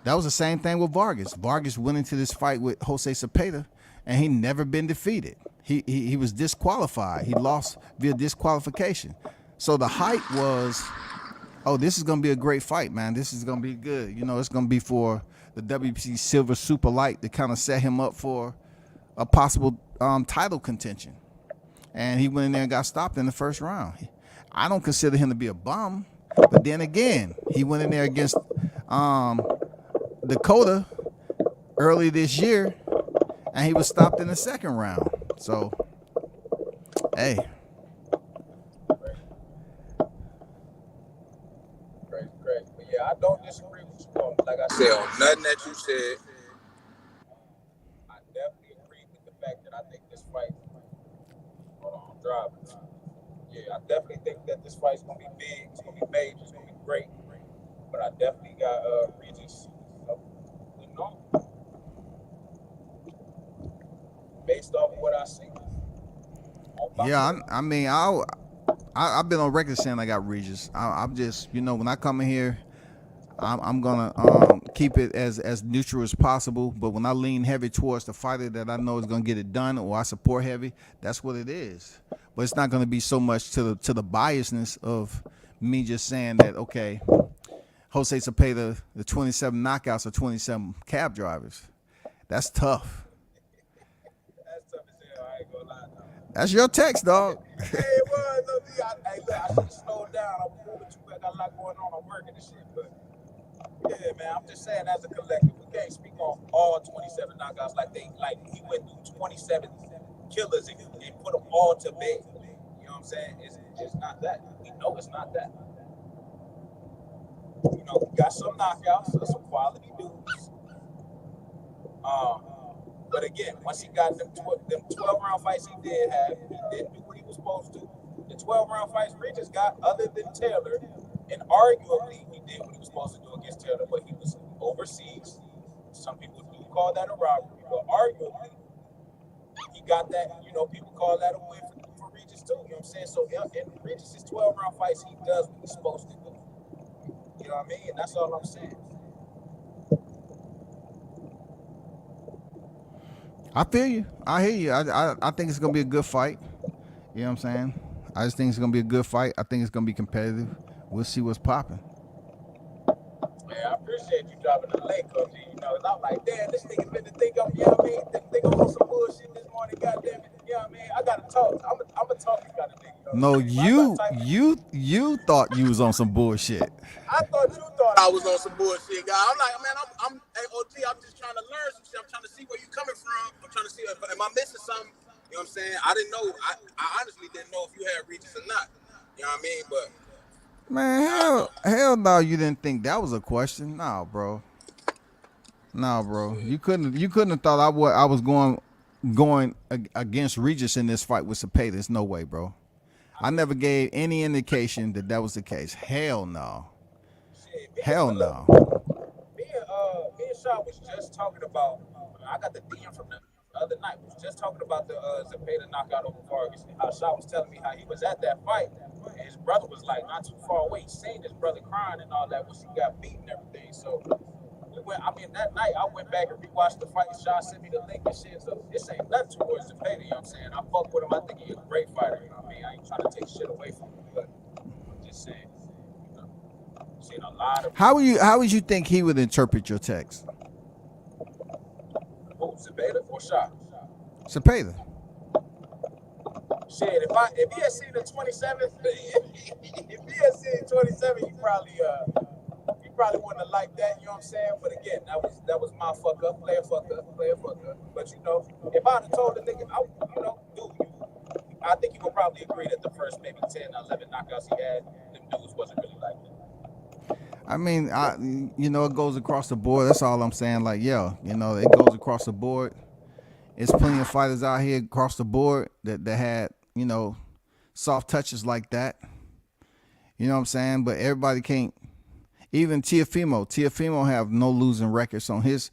[SPEAKER 2] That was the same thing with Vargas. Vargas went into this fight with Jose Zepeda, and he never been defeated. He was disqualified. He lost via disqualification. So the hype was, oh, this is going to be a great fight, man. This is going to be good. You know, it's going to be for the WBC Silver Super Light to kind of set him up for a possible title contention. And he went in there and got stopped in the first round. I don't consider him to be a bum. But then again, he went in there against Dakota early this year, and he was stopped in the second round. So, hey.
[SPEAKER 5] Yeah, I don't disagree with you, bro. Like I
[SPEAKER 4] Say
[SPEAKER 5] said,
[SPEAKER 4] on nothing that you said.
[SPEAKER 5] I definitely agree with the fact that I think this fight. Hold on, I'm driving. Yeah, I definitely think that this fight's gonna be big. It's gonna be major. It's gonna be great. But I definitely got Regis. You know, based off of what I see.
[SPEAKER 2] Yeah, I mean, I've been on record saying I got Regis. I'm just, when I come in here, I'm gonna keep it as neutral as possible. But when I lean heavy towards the fighter that I know is gonna get it done, or I support heavy, that's what it is. But it's not gonna be so much to the biasness of me just saying that, okay, Jose Zepeda, the 27 knockouts or 27 cab drivers. That's tough.
[SPEAKER 5] That's tough as hell. I ain't gonna lie. No.
[SPEAKER 2] That's your text, dog.
[SPEAKER 5] Hey, it was. Hey, look, I should have slowed down. I'm moving too. I got a lot going on. I'm working and shit. But yeah, man, I'm just saying, as a collective, we can't speak on all 27 knockouts like he went through 27 killers and put them all to bed. You know what I'm saying? It's not that. We know it's not that. We got some knockouts, some quality dudes. But again, once he got them 12-round fights he did have, he didn't do what he was supposed to. The 12-round fights Regis got, other than Taylor, and arguably he did what he was supposed to do against Taylor, but he was overseas. Some people do call that a robbery, but arguably he got that. People call that a win for Regis too. You know what I'm saying? So in Regis' 12-round fights, he does what he's supposed to do. You know what I mean? And that's all I'm saying.
[SPEAKER 2] I feel you. I hear you. I think it's gonna be a good fight. You know what I'm saying? I just think it's gonna be a good fight. I think it's gonna be competitive. We'll see what's popping.
[SPEAKER 5] Yeah, I appreciate you dropping the link, Coach. I'm like, damn, this nigga finna think I'm, you know what I mean? Think I'm on some bullshit this morning, goddamn it. You know what I mean? I gotta talk. I'm a talking kind of nigga.
[SPEAKER 2] No, you thought you was on some bullshit.
[SPEAKER 5] I thought you thought
[SPEAKER 4] I was on some bullshit, guy. I'm like, man, I'm hey, OG, I'm just trying to learn some shit. I'm trying to see where you coming from. I'm trying to see am I missing something? You know what I'm saying? I didn't know. I honestly didn't know if you had Regis or not. You know what I mean? But
[SPEAKER 2] man, hell no, you didn't think that was a question. No, bro. You couldn't have thought I was going against Regis in this fight with Zepeda. There's no way, bro. I never gave any indication that was the case. Hell no. Hell no.
[SPEAKER 5] Me and Shaw was just talking about. I got the DM from the other night. We was just talking about the Zepeda knockout over Vargas. And how Shaw was telling me how he was at that fight, and his brother was like not too far away. He seen his brother crying and all that when he got beat and everything. So that night I went back and rewatched the fight. Shaw sent me the link and shit. So this ain't nothing towards Zepeda. You know what I'm saying? I fuck with him. I think he's a great fighter. You know what I mean? I ain't trying to take shit away from him, but I'm just saying. Seen a lot of.
[SPEAKER 2] How would you think he would interpret your text?
[SPEAKER 5] Who, Zepeda or Shaw?
[SPEAKER 2] Zepeda.
[SPEAKER 5] Shit, if he had seen the 27th, if he had seen 27, he probably wouldn't have liked that. You know what I'm saying? But again, that was my fuck up, player fuck up. But if I'd have told the nigga, I think you would probably agree that the first maybe 10, 11 knockouts he had, them dudes wasn't really like that.
[SPEAKER 2] I mean, it goes across the board. That's all I'm saying. Like, it goes across the board. It's plenty of fighters out here across the board that had, soft touches like that. You know what I'm saying? But everybody can't. Even Teofimo have no losing records on his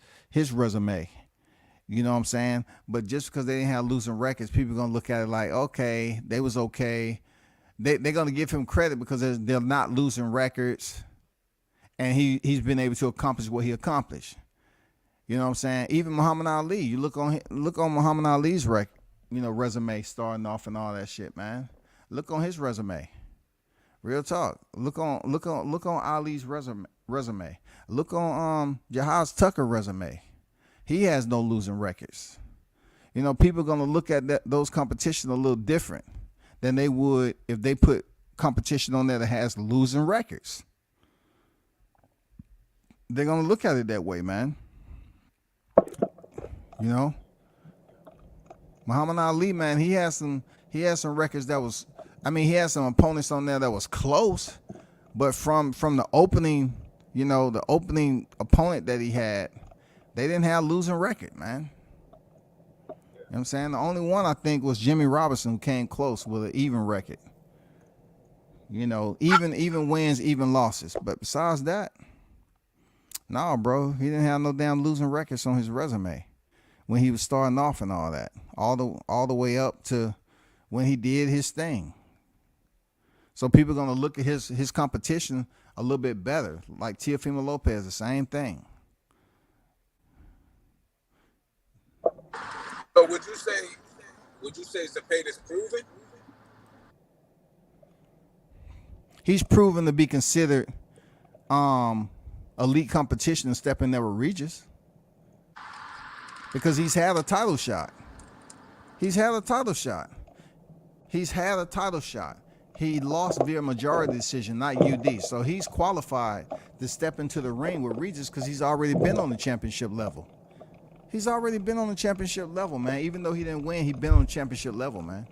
[SPEAKER 2] resume. You know what I'm saying? But just because they didn't have losing records, people are going to look at it like, okay, they was okay. They're going to give him credit because they're not losing records. And he's been able to accomplish what he accomplished. You know what I'm saying? Even Muhammad Ali, you look on Muhammad Ali's resume starting off and all that shit, man. Look on his resume. Real talk. Look on Ali's resume. Look on Jahaz Tucker's resume. He has no losing records. People are gonna look at those competition a little different than they would if they put competition on there that has losing records. They're gonna look at it that way, man. Muhammad Ali, man, he has some records that was. I mean, he had some opponents on there that was close, but from the opening you know, the opening opponent that he had, they didn't have a losing record, man. You know what I'm saying? The only one I think was Jimmy Robinson, who came close with an even record. You know, even wins, even losses. But besides that, no, bro, he didn't have no damn losing records on his resume when he was starting off and all that. All the way up to when he did his thing. So people are gonna look at his competition a little bit better. Like Teofimo Lopez, the same thing.
[SPEAKER 5] So would you say Zepeda's proven?
[SPEAKER 2] He's proven to be considered elite competition and stepping there with Regis. Because he's had a title shot. He's had a title shot. He lost via majority decision, not UD. So he's qualified to step into the ring with Regis because he's already been on the championship level. He's already been on the championship level, man. Even though he didn't win, he's been on the championship level, man.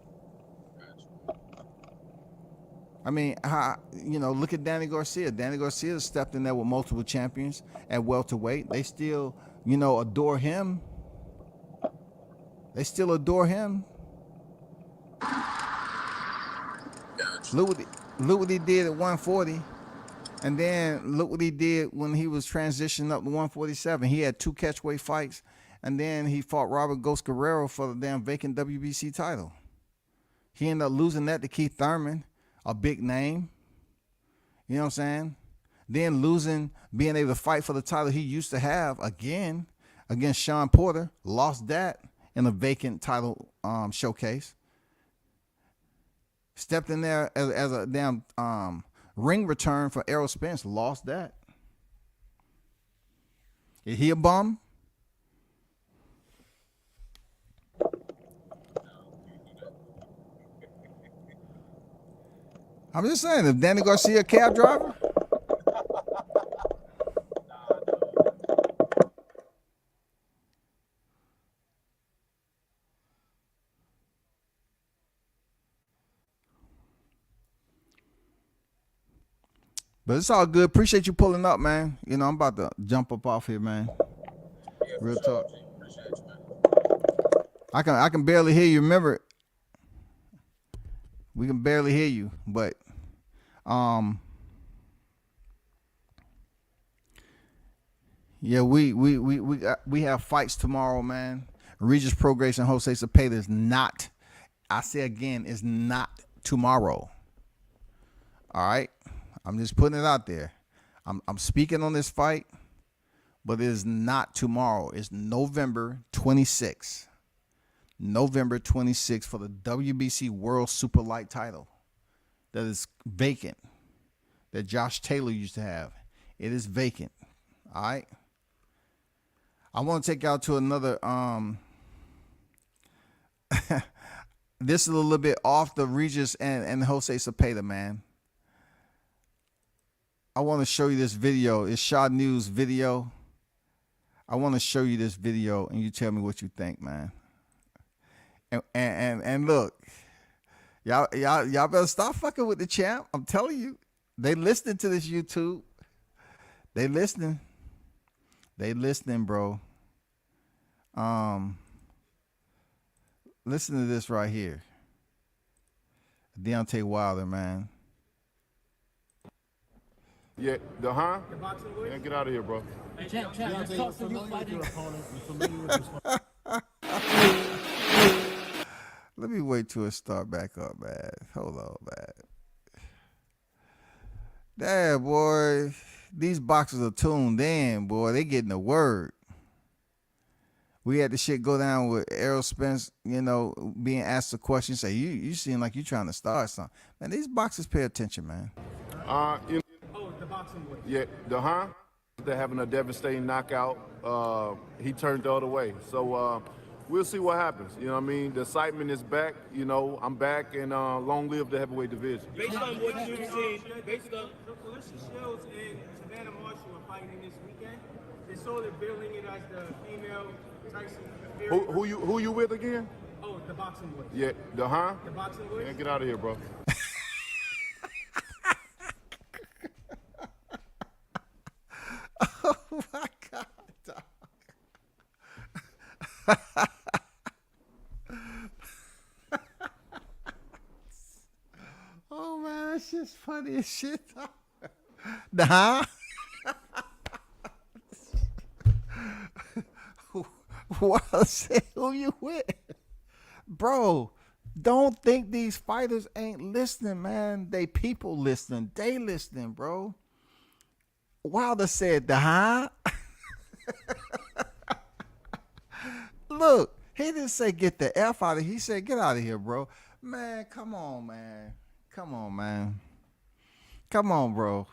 [SPEAKER 2] I mean, look at Danny Garcia. Danny Garcia stepped in there with multiple champions at welterweight. They still, adore him. Look what he did at 140. And then look what he did when he was transitioning up to 147. He had 2 catchweight fights. And then he fought Robert Ghost Guerrero for the damn vacant WBC title. He ended up losing that to Keith Thurman, a big name. You know what I'm saying? Then being able to fight for the title he used to have again against Sean Porter. Lost that in a vacant title showcase. Stepped in there as a damn ring return for Errol Spence. Lost that. Is he a bum? I'm just saying, if Danny Garcia a cab driver? But it's all good. Appreciate you pulling up, man. I'm about to jump up off here, man.
[SPEAKER 5] Yeah,
[SPEAKER 2] Real
[SPEAKER 5] sure,
[SPEAKER 2] talk.
[SPEAKER 5] Appreciate you, man.
[SPEAKER 2] I can barely hear you. Remember, we can barely hear you, but yeah, we have fights tomorrow, man. Regis Prograis and Jose Zepeda is not. I say again, is not tomorrow. All right, I'm just putting it out there. I'm speaking on this fight, but it is not tomorrow. It's November 26th. November 26th for the WBC World Super Light title that is vacant, that Josh Taylor used to have. It is vacant. All right. I want to take y'all to another. This is a little bit off the Regis and Jose Zepeda, man. I want to show you this video. It's Shaw News video. I want to show you this video and you tell me what you think, man. And look, y'all better stop fucking with the champ. I'm telling you, they listening to this YouTube. They listening, bro. Listen to this right here. Deontay Wilder, man.
[SPEAKER 6] Yeah, the boxing voice? Yeah, get out of here, bro.
[SPEAKER 7] Champ, you talk to you fighting your opponent. You familiar with this?
[SPEAKER 2] Let me wait till it start back up, man. Hold on, man. Damn, boy. These boxers are tuned in, boy. They getting the word. We had the shit go down with Errol Spence, being asked a question. Say, you seem like you trying to start something. Man, these boxers pay attention, man.
[SPEAKER 6] The boxing voice. Yeah, they're having a devastating knockout. He turned the other way. So we'll see what happens. You know what I mean? The excitement is back. I'm back, and long live the heavyweight division.
[SPEAKER 7] Based on what you've seen, based on Felicia Shields and Savannah Marshall are fighting this weekend, they sort of billing it as the female Tyson Fury.
[SPEAKER 6] Who you with again?
[SPEAKER 7] Oh, the boxing voice.
[SPEAKER 6] Yeah, the
[SPEAKER 7] boxing voice.
[SPEAKER 6] Yeah, get out of here, bro.
[SPEAKER 2] funny as shit. Nah. Wilder said, who you with? Bro, don't think these fighters ain't listening, man. They people listening. They listening, bro. Wilder said, Look, he didn't say get the F out of here. He said, get out of here, bro. Man, come on, man. Come on, man. Come on, bro.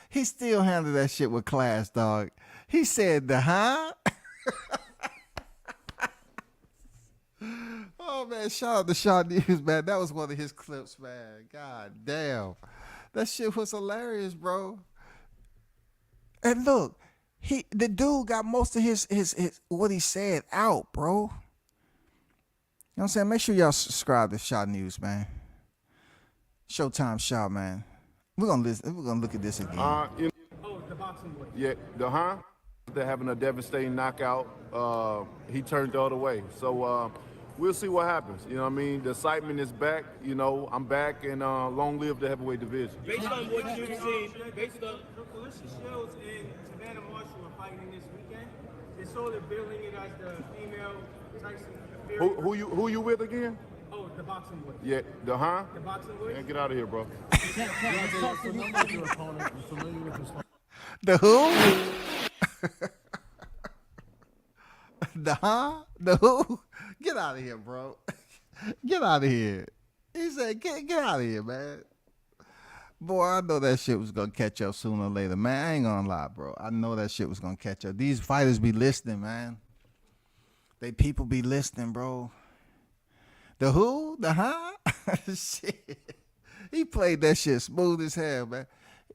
[SPEAKER 2] He still handled that shit with class, dog. He said Oh, man, shout out to Shaw News, man. That was one of his clips, man. God damn. That shit was hilarious, bro. And look, the dude got most of his what he said out, bro. You know what I'm saying? Make sure y'all subscribe to Shaw News, man. Showtime Shaw, man. We're gonna listen. We're gonna look at this again.
[SPEAKER 7] Oh, the boxing boy.
[SPEAKER 6] Yeah, they're having a devastating knockout. He turned the other way. So we'll see what happens. You know what I mean? The excitement is back. You know, I'm back, and long live the heavyweight division.
[SPEAKER 7] Based on what you've seen, based on Clarissa Shields and Savannah Marshall are fighting this weekend, they're sort of billing it as the female Tyson Fury.
[SPEAKER 6] Who you with again?
[SPEAKER 7] Oh, the boxing boy.
[SPEAKER 6] Yeah,
[SPEAKER 7] The boxing boy.
[SPEAKER 6] Yeah, get out of here, bro.
[SPEAKER 2] The who? The who? Get out of here, bro. Get out of here. He said, get out of here, man. Boy, I know that shit was going to catch up sooner or later, man. I ain't going to lie, bro. I know that shit was going to catch up. These fighters be listening, man. They people be listening, bro. The who? The shit. He played that shit smooth as hell, man.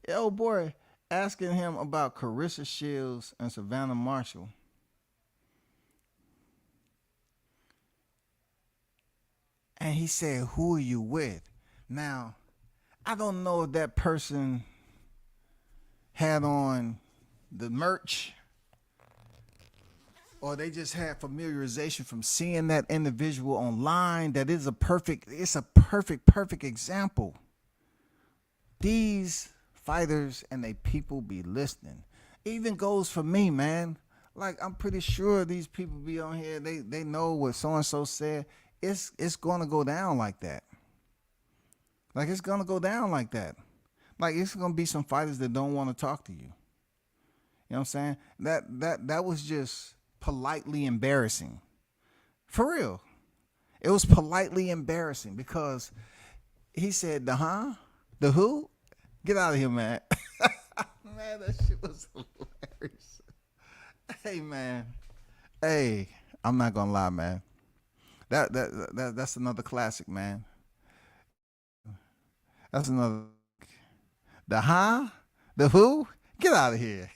[SPEAKER 2] Yo, boy, asking him about Clarissa Shields and Savannah Marshall. And he said, who are you with? Now, I don't know if that person had on the merch or they just had familiarization from seeing that individual online. That is it's a perfect example. These fighters and they people be listening. Even goes for me, man. Like, I'm pretty sure these people be on here, they know what so-and-so said. It's gonna go down like that. Like, it's gonna go down like that. Like, it's gonna be some fighters that don't want to talk to you. You know what I'm saying? That was just politely embarrassing. For real. It was politely embarrassing because he said, the who? Get out of here, man. Man, that shit was hilarious. Hey, man. Hey, I'm not gonna lie, man. That's another classic, man. That's another. The who? Get out of here.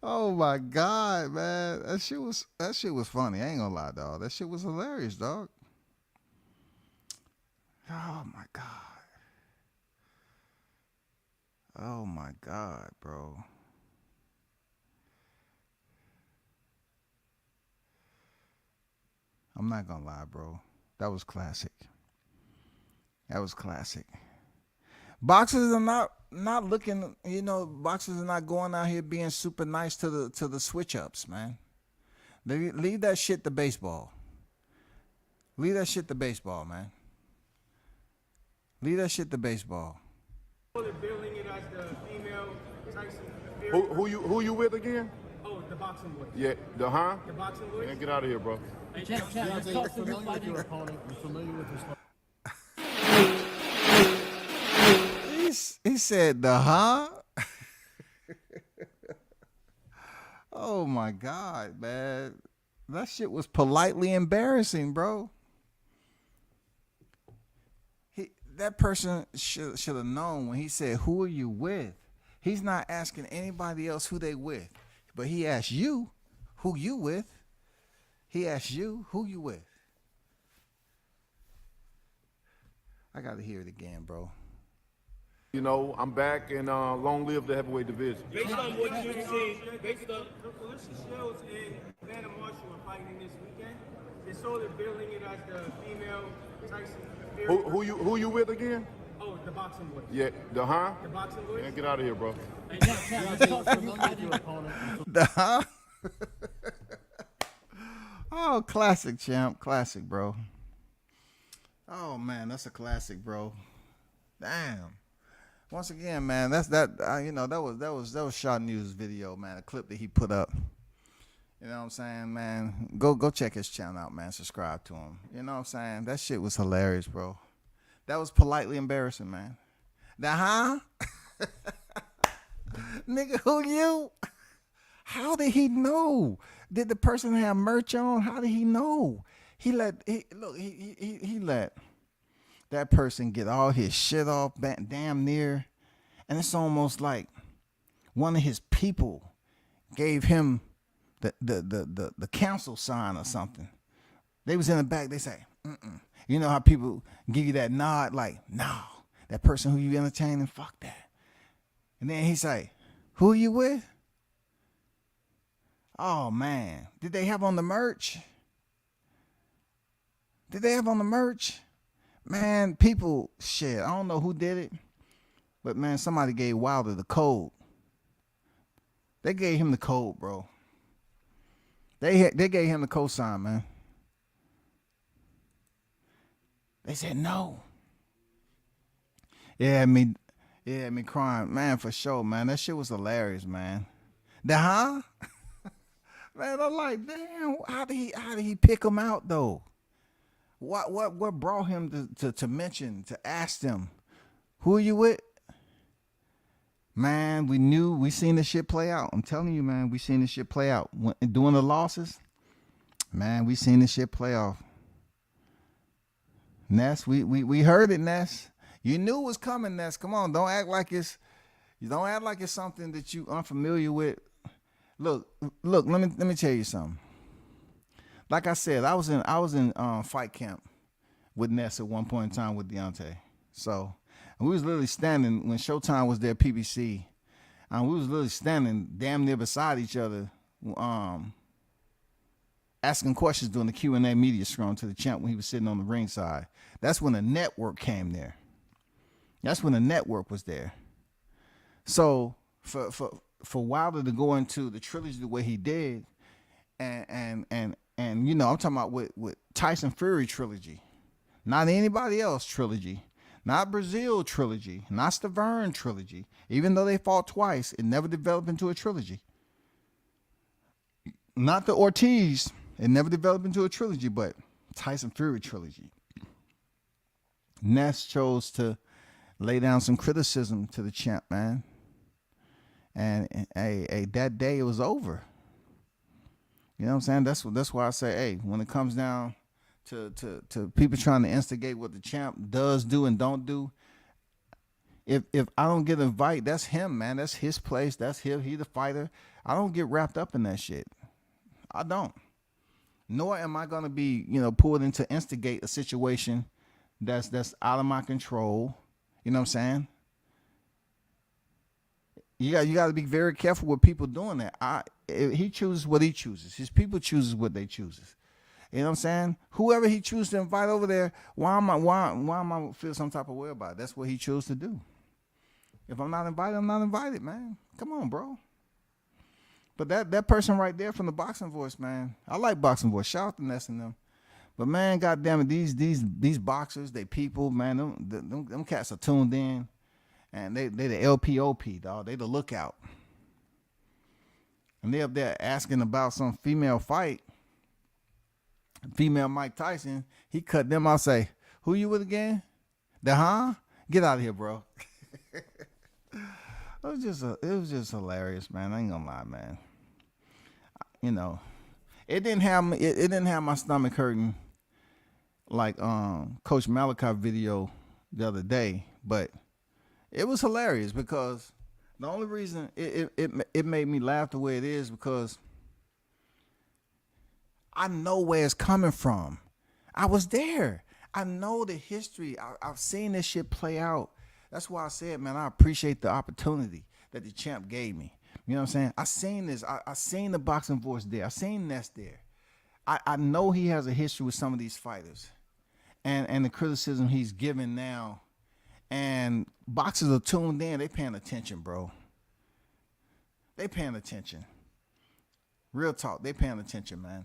[SPEAKER 2] Oh my God, man. That shit was funny. I ain't gonna lie, dog. That shit was hilarious, dog. Oh my God. Oh my God, bro. I'm not gonna lie, bro. That was classic. That was classic. Boxers are not looking, boxers are not going out here being super nice to the switch ups, man. Leave that shit to baseball. Leave that shit to baseball, man. Leave that shit to baseball.
[SPEAKER 7] They're billing it as the female Tyson Fury.
[SPEAKER 6] Who you with again?
[SPEAKER 7] Oh, the boxing boy.
[SPEAKER 6] Yeah, the
[SPEAKER 7] boxing boy.
[SPEAKER 6] Yeah, get out of here, bro.
[SPEAKER 8] You're familiar with your opponent. You're familiar with his fight.
[SPEAKER 2] He said Oh my God, man. That shit was politely embarrassing, bro. That person should have known when he said, who are you with? He's not asking anybody else who they with. But he asked you who you with. He asked you who you with. I got to hear it again, bro.
[SPEAKER 6] I'm back, and long live the heavyweight division.
[SPEAKER 7] Based on what you've seen, based on Clarissa Shields and Savannah Marshall are fighting this weekend, They sort of billing it as the female Tyson Fury.
[SPEAKER 6] Who you with again?
[SPEAKER 7] Oh, the boxing boys.
[SPEAKER 6] Yeah, the huh?
[SPEAKER 7] The boxing boys.
[SPEAKER 6] Man, get out of here, bro.
[SPEAKER 8] Hey, champ, you so familiar with your opponent.
[SPEAKER 2] Huh? Oh, classic, champ. Classic, bro. Oh man, that's a classic, bro. Damn. Once again, man, that was Shot News video, man, a clip that he put up. You know what I'm saying, man? Go check his channel out, man. Subscribe to him. You know what I'm saying? That shit was hilarious, bro. That was politely embarrassing, man. Huh? Nigga, who you? How did he know? Did the person have merch on? How did he know? He let that person get all his shit off damn near. And it's almost like one of his people gave him the council sign or something. They was in the back, they say, mm-mm. You know how people give you that nod, like, no, that person who you entertaining, fuck that. And then he say, who are you with? Oh man, did they have on the merch? Did they have on the merch? Man, people, shit, I don't know who did it, but man, somebody gave Wilder the code. They gave him the code, bro. They gave him the cosign, man. They said no. Yeah, me crying, man, for sure, man. That shit was hilarious, man. Huh? Man, I'm like, damn, how did he pick him out though? What brought him to mention, to ask them, who are you with? Man, we seen this shit play out. I'm telling you, man, we seen this shit play out. Doing the losses, man, we seen this shit play off. Ness, we heard it, Ness. You knew it was coming, Ness. Come on, don't act like it's something that you unfamiliar with. Look, let me tell you something. Like I said, I was in fight camp with Ness at one point in time with Deontay. So we was literally standing when Showtime was there, PBC. We was literally standing damn near beside each other, asking questions during the Q&A media scrum to the champ when he was sitting on the ringside. That's when the network came there. That's when the network was there. So for Wilder to go into the trilogy the way he did, and you know, I'm talking about with Tyson Fury trilogy, not anybody else trilogy, not Brazil trilogy, not Stavern trilogy. Even though they fought twice, it never developed into a trilogy. Not the Ortiz, it never developed into a trilogy, but Tyson Fury trilogy. Ness chose to lay down some criticism to the champ, man. And that day it was over. You know what I'm saying? That's why I say, hey, when it comes down to people trying to instigate what the champ does do and don't do, if I don't get an invite, that's him, man. That's his place. That's him. He the fighter. I don't get wrapped up in that shit. I don't. Nor am I gonna be, pulled in to instigate a situation that's out of my control. You know what I'm saying? You got to be very careful with people doing that. He chooses what he chooses. His people chooses what they chooses. You know what I'm saying? Whoever he chooses to invite over there, why am I feel some type of way about it? That's what he chose to do. If I'm not invited, I'm not invited, man. Come on, bro. But that person right there from the Boxing Voice, man, I like Boxing Voice. Shout out to Ness and them. But man, goddamn it, these boxers, they people, man, them cats are tuned in. And they the LPOP, dog. They the lookout. And they up there asking about some female fight. Female Mike Tyson. He cut them out, say, who you with again? Huh? Get out of here, bro. It was just hilarious, man. I ain't gonna lie, man. It didn't have my stomach hurting like Coach Malachi video the other day, but it was hilarious because the only reason it made me laugh the way it is because I know where it's coming from. I was there. I know the history. I've seen this shit play out. That's why I said, man, I appreciate the opportunity that the champ gave me. You know what I'm saying? I seen this. I seen the Boxing Voice there. I seen Ness there. I know he has a history with some of these fighters, and the criticism he's given now, and boxers are tuned in. They paying attention, bro. They paying attention. Real talk. They paying attention, man.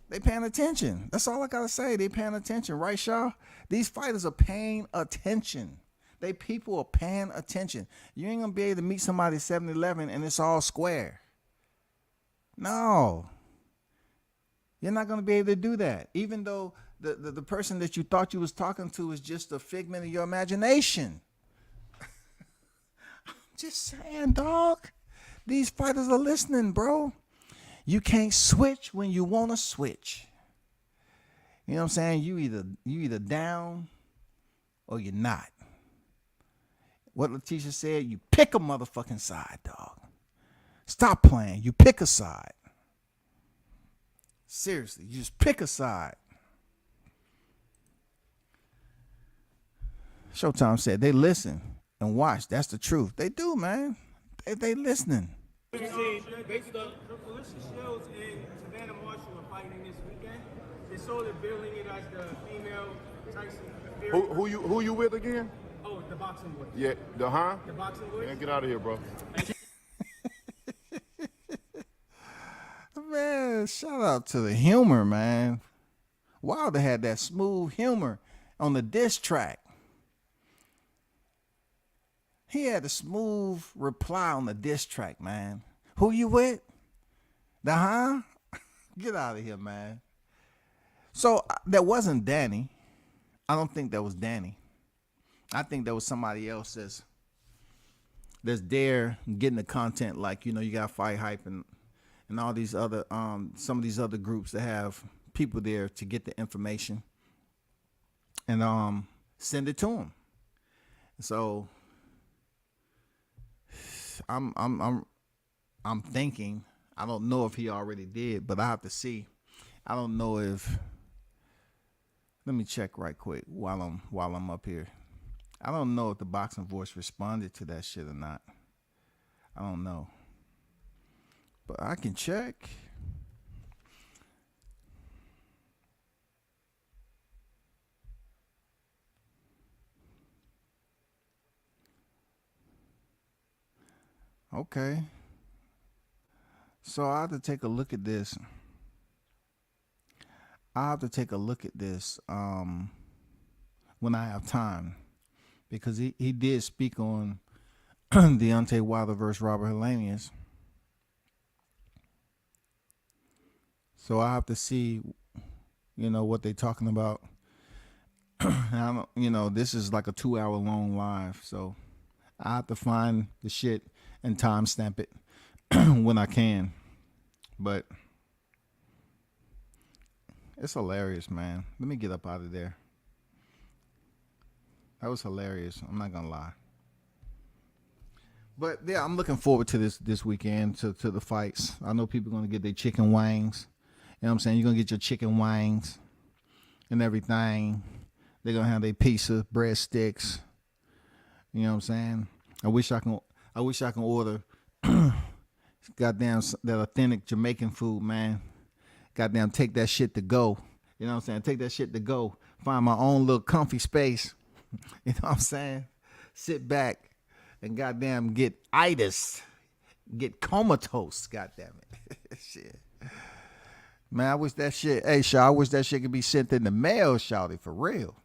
[SPEAKER 2] They paying attention. That's all I gotta say. They paying attention, right, Shaw? These fighters are paying attention. They people are paying attention. You ain't gonna be able to meet somebody at 7-Eleven and it's all square. No. You're not gonna be able to do that. Even though the person that you thought you was talking to is just a figment of your imagination. Just saying, dog. These fighters are listening, bro. You can't switch when you want to switch. You know what I'm saying? You either down or you're not. What Letitia said, you pick a motherfucking side, dog. Stop playing. You pick a side. Seriously, you just pick a side. Showtime said they listen and watch. That's the truth. They do, man. They listening.
[SPEAKER 7] Based on Felicia Shields and Savannah Marshall are fighting this weekend. They sort of billing it as the female Tyson Fury.
[SPEAKER 6] Who you with again?
[SPEAKER 7] Oh, the boxing boys.
[SPEAKER 6] Yeah, the
[SPEAKER 7] boxing boys.
[SPEAKER 6] Man, get out of here, bro.
[SPEAKER 2] Man, shout out to the humor, man. Wilder had that smooth humor on the diss track. He had a smooth reply on the diss track, man. Who you with? The Get out of here, man. So that wasn't Danny. I don't think that was Danny. I think that was somebody else that's there getting the content, like, you know, you got Fight Hype and all these other some of these other groups that have people there to get the information and send it to them. So I'm thinking, I don't know if he already did, but I have to see. I don't know if, let me check right quick while I'm up here. I don't know if the Boxing Voice responded to that shit or not. I don't know. But I can check. Okay. So I have to take a look at this. When I have time, because he did speak on Deontay Wilder versus Robert Helenius. So I have to see, you know, what they're talking about. This is like a 2-hour long live, so I have to find the shit and timestamp it when I can. But it's hilarious, man. Let me get up out of there. That was hilarious. I'm not gonna lie. But yeah, I'm looking forward to this weekend, to the fights. I know people are gonna get their chicken wings. You know what I'm saying? You're gonna get your chicken wings and everything. They're gonna have their pizza, breadsticks. You know what I'm saying? I wish I can order goddamn that authentic Jamaican food, man. Goddamn, take that shit to go. You know what I'm saying? Take that shit to go. Find my own little comfy space. You know what I'm saying? Sit back and goddamn get itis. Get comatose, goddamn it. Shit. Man, I wish that shit, hey, Shaw, I wish that shit could be sent in the mail, Shawty, for real.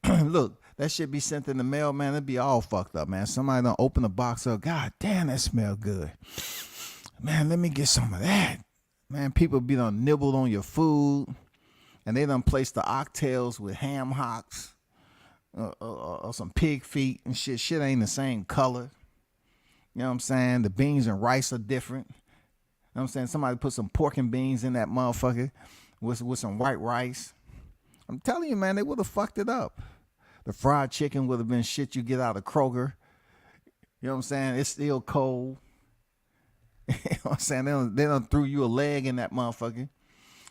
[SPEAKER 2] Look, that shit be sent in the mail, man, it'd be all fucked up, man. Somebody done open the box up. God damn, that smell good. Man, let me get some of that. Man, people be done nibbled on your food, and they done placed the oxtails with ham hocks or some pig feet and shit. Shit ain't the same color. You know what I'm saying? The beans and rice are different. You know what I'm saying? Somebody put some pork and beans in that motherfucker with some white rice. I'm telling you, man, they would have fucked it up. The fried chicken would have been shit you get out of Kroger. You know what I'm saying? It's still cold. You know what I'm saying? They done threw you a leg in that motherfucker.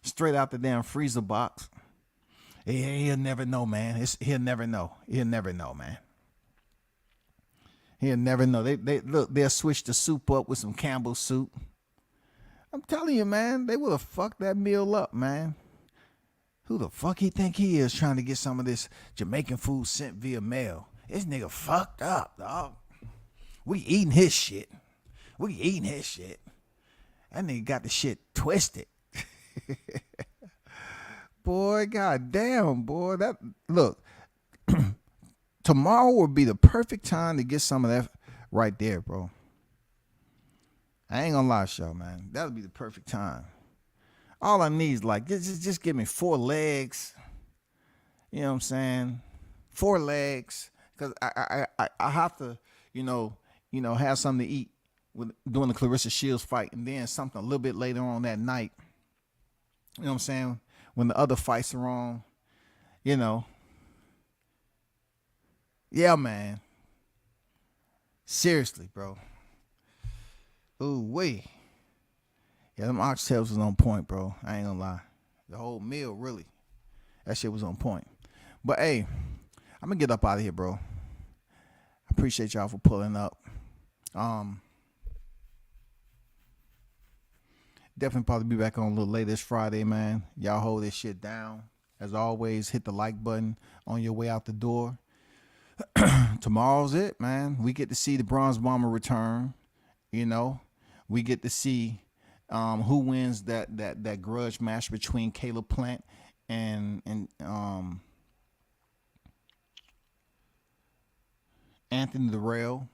[SPEAKER 2] Straight out the damn freezer box. He'll never know, man. He'll never know. He'll never know, man. He'll never know. They'll switch the soup up with some Campbell's soup. I'm telling you, man, they would have fucked that meal up, man. Who the fuck he think he is trying to get some of this Jamaican food sent via mail? This nigga fucked up, dog. We eating his shit. That nigga got the shit twisted. Boy, goddamn, boy. Look, tomorrow would be the perfect time to get some of that right there, bro. I ain't gonna lie, show, man. That would be the perfect time. All I need is like just give me 4 legs. You know what I'm saying? 4 legs, because I have to, have something to eat during the Clarissa Shields fight, and then something a little bit later on that night. You know what I'm saying? When the other fights are on, Yeah, man. Seriously, bro. Ooh, wait. Yeah, them oxtails was on point, bro. I ain't gonna lie. The whole meal, really. That shit was on point. But, hey, I'm gonna get up out of here, bro. I appreciate y'all for pulling up. Definitely probably be back on a little later this Friday, man. Y'all hold this shit down. As always, hit the like button on your way out the door. Tomorrow's it, man. We get to see the Bronze Bomber return. We get to see who wins that grudge match between Caleb Plant and Anthony Durrell.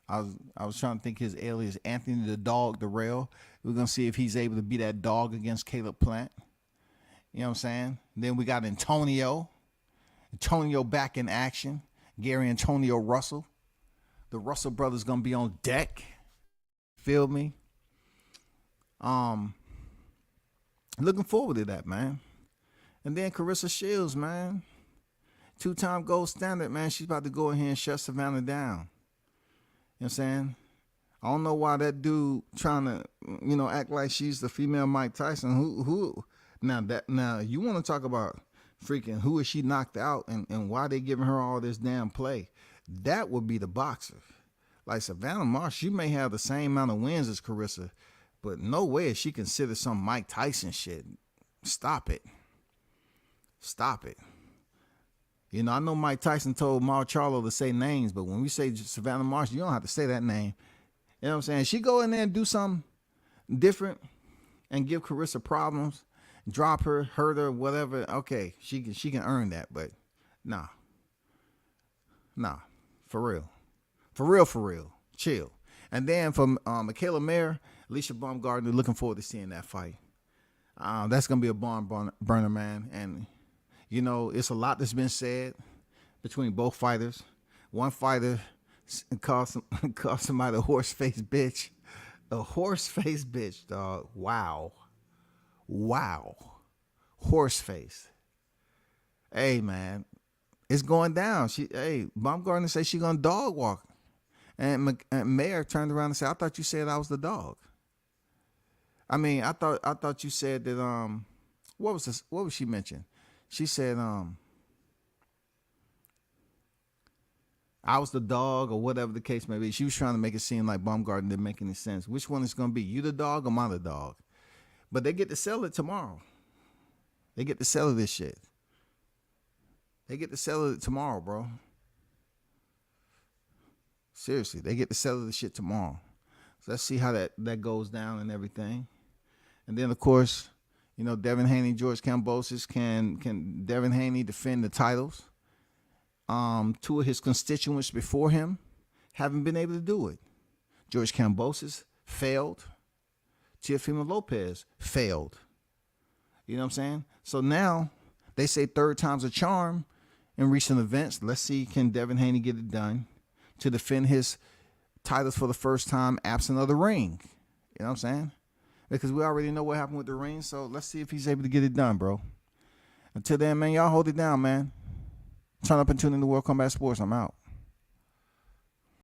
[SPEAKER 2] I was trying to think his alias, Anthony the Dog Durrell. We're gonna see if he's able to be that dog against Caleb Plant. You know what I'm saying? Then we got Antonio back in action. Gary Antonio Russell. The Russell brothers gonna be on deck. Feel me? Looking forward to that, man. And then Clarissa Shields, man. 2-time gold standard, man. She's about to go in here and shut Savannah down. You know what I'm saying? I don't know why that dude trying to, act like she's the female Mike Tyson. Who? Now you want to talk about freaking who is she knocked out and why they giving her all this damn play? That would be the boxer. Like Savannah Marsh, she may have the same amount of wins as Clarissa, but no way is she considered some Mike Tyson shit. Stop it. I know Mike Tyson told Mar Charlo to say names, but when we say Savannah Marsh, you don't have to say that name. You know what I'm saying? She go in there and do something different and give Clarissa problems, drop her, hurt her, whatever. Okay, she can earn that, but nah, for real. Chill. And then from Michaela Mayer, Alicia Baumgartner, looking forward to seeing that fight. That's gonna be a barn burner, man. And it's a lot that's been said between both fighters. One fighter called somebody a horse-faced bitch. A horse-faced bitch, dog. Wow. Horse-face. Hey, man. It's going down. Baumgartner said she gonna dog walk. And Mayer turned around and said, I thought you said I was the dog. I mean, I thought you said that what was she mentioned? She said I was the dog or whatever the case may be. She was trying to make it seem like Baumgartner didn't make any sense. Which one is going to be? You the dog or am I the dog? But they get to sell it tomorrow. They get to sell this shit. They get to sell it tomorrow, bro. Seriously, they get to sell this shit tomorrow. So let's see how that goes down and everything. And then, of course, Devin Haney, George Kambosos, can Devin Haney defend the titles? Two of his constituents before him haven't been able to do it. George Kambosos failed. Teofimo Lopez failed. You know what I'm saying? So now they say third time's a charm in recent events. Let's see, can Devin Haney get it done to defend his titles for the first time absent of the ring? You know what I'm saying? Because we already know what happened with the ring, so let's see if he's able to get it done, bro. Until then, man, y'all hold it down, man. Turn up and tune into World Combat Sports. I'm out.